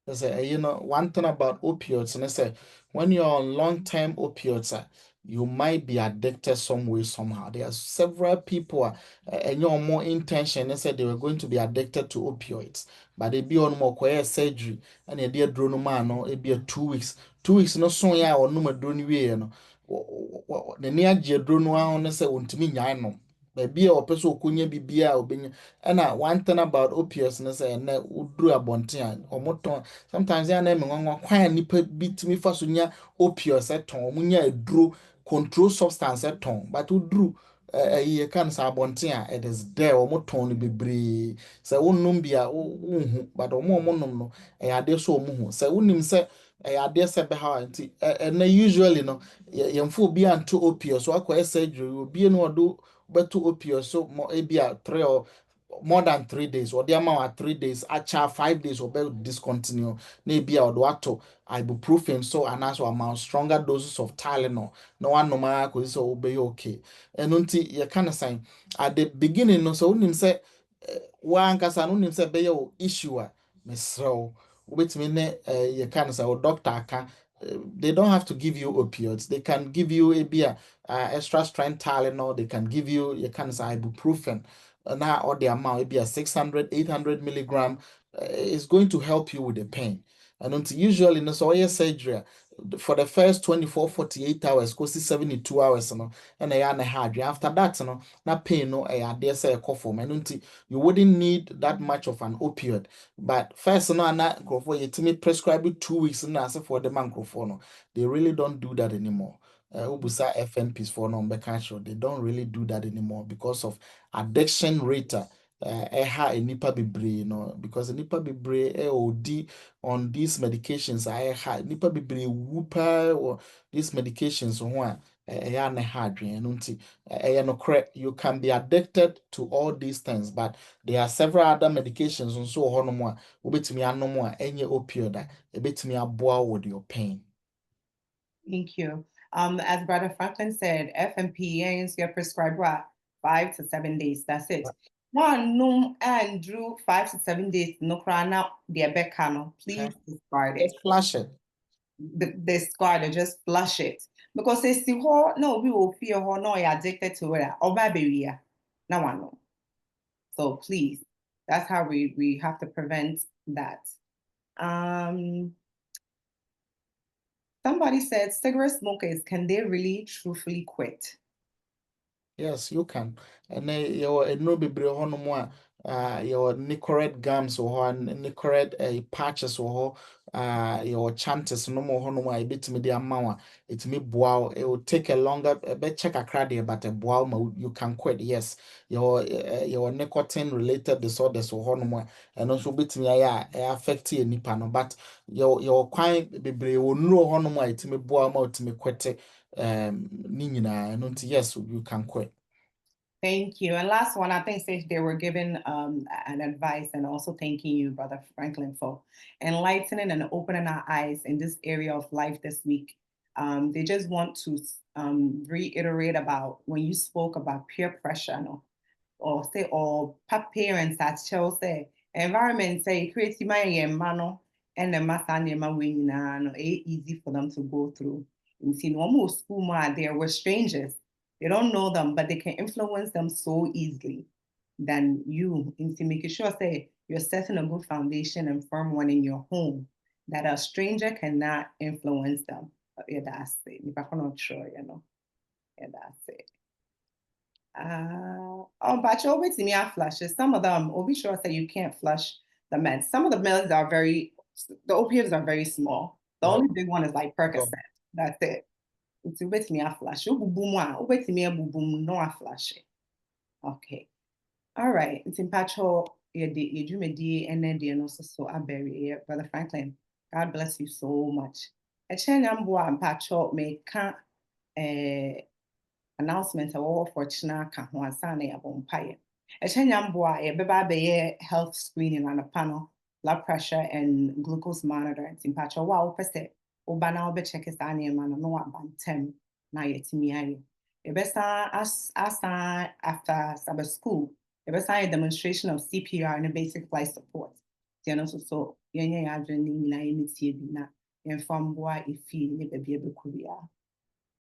One thing about opioids, and I say, when you're on long-term opioids, you might be addicted some way, somehow. There are several people, and you're more intention, they said they were going to be addicted to opioids, but they be on more quiet surgery, and a dear drone man, no, it be a 2 weeks. 2 weeks, no, so yeah, or no, drone way, no. The near drone one, say, won't me, no. Maybe a person who couldn't be beer or being. And one thing about opioids, and I say, and would do a bontian or motor. Sometimes ya na me kwan nipa bitimi fa so nya opioids eton munya eduro control substance eton but uduru ye kan sa abonten a it is there o moton no bebre se wonnum bia wonhu but o mo nom no ade so o mu hu se wonnim se ade se be ha nti na usually no yemfo obi anto opioids so akwa surgery obi no odo beto opioids so mo e bia 3 or more than 3 days or the amount at 3 days acha 5 days or be discontinue maybe or do ibuprofen so and also amount stronger doses of Tylenol no one no matter cause so be okay and until you kind of saying at the beginning no so unim say one kasa no unim say be your issue mesro wait me ne you kind of say doctor can they don't have to give you opioids. They can give you a beer, extra strength Tylenol. They can give you kind of say ibuprofen now or the amount maybe a 600 800 milligram is going to help you with the pain And until usually no so surgery for the first 24 48 hours go see 72 hours no and I hard after that no na pain no I dare say a cough and until you wouldn't need that much of an opioid. But first no na for you prescribe it 2 weeks na as for the microphone no they really don't do that anymore. Ubusa FNPs for no they don't really do that anymore because of addiction rate. Ɛha nipa bebree no because nipa bebree odi on these medications ɛha nipa bebree wu paa wɔ these medications ho a ɛyɛ na ha adwene no nti ɛyɛ no correct you can be addicted to all these things but there are several other medications nso wɔ hɔnom a wobɛtumi anom a ɛnyɛ opioid a ɛbɛtumi aboa with your pain. Thank you. As Brother Franklin said, FMP get prescribed what 5 to 7 days. That's it. One and drew 5 to 7 days. No crown out the becano. Please discard it. Just flush it. Discard it. Just flush it because they see no we will fear no you're addicted to it or baby no one know. So please, that's how we have to prevent that. Somebody said cigarette smokers, can they really truthfully quit? Yes, you can. And your no be hono your Nicorette gums or Nicorette patches or your chances no more hono a bit me the amount it me bow it will take a longer bet check a credit but a bow you can quit. Yes, your nicotine related disorders or hono and also bit me affect you nipa no but your quite be will know hono it me bow out me quit nina and yes you can quit. Thank you. And last one, I think they were given an advice and also thanking you, Brother Franklin, for enlightening and opening our eyes in this area of life this week. They just want to reiterate about when you spoke about peer pressure, no? or parents at Chelsea environment say create my mano and the masanya wing no easy for them to go through. You see, normal school there were strangers. They don't know them, but they can influence them so easily than you. Into making sure say you're setting a good foundation and firm one in your home that a stranger cannot influence them. Yeah, that's it. If I'm not sure, Yeah, that's it. But you always see me flushes. Some of them, be sure say you can't flush the meds. Some of the meds are the opioids are very small. The only big one is like Percocet. That's it. It's with me a flash. With me a boom, no a flash. Okay. All right. It's in patcho. You do me and then the also so I bury Brother Franklin. God bless you so much. A chain and patcho may can't announcement a wɔwɔ for kyena ka ho ansa na yɛabɔ mpaeɛ. Ɛkyɛ nyamboa yɛbɛba abɛyɛ health screening anɔpa no, blood pressure and glucose monitor. Nti mpatwɛ wo a wopɛ sɛ woba na wobɛkyɛke saa nneɛma no na waba ntɛm na yɛatumi ayɛ. Yɛbɛsan asan after Sabbath school, yɛbɛsan yɛ demonstration of CPR and basic life support. Nti ɛno nso so yɛnyɛ yɛ adwene ne nyinaa yɛmɛtie bi na yɛmfa mboa ɛfie ne baabi ɛbɛkɔ biara.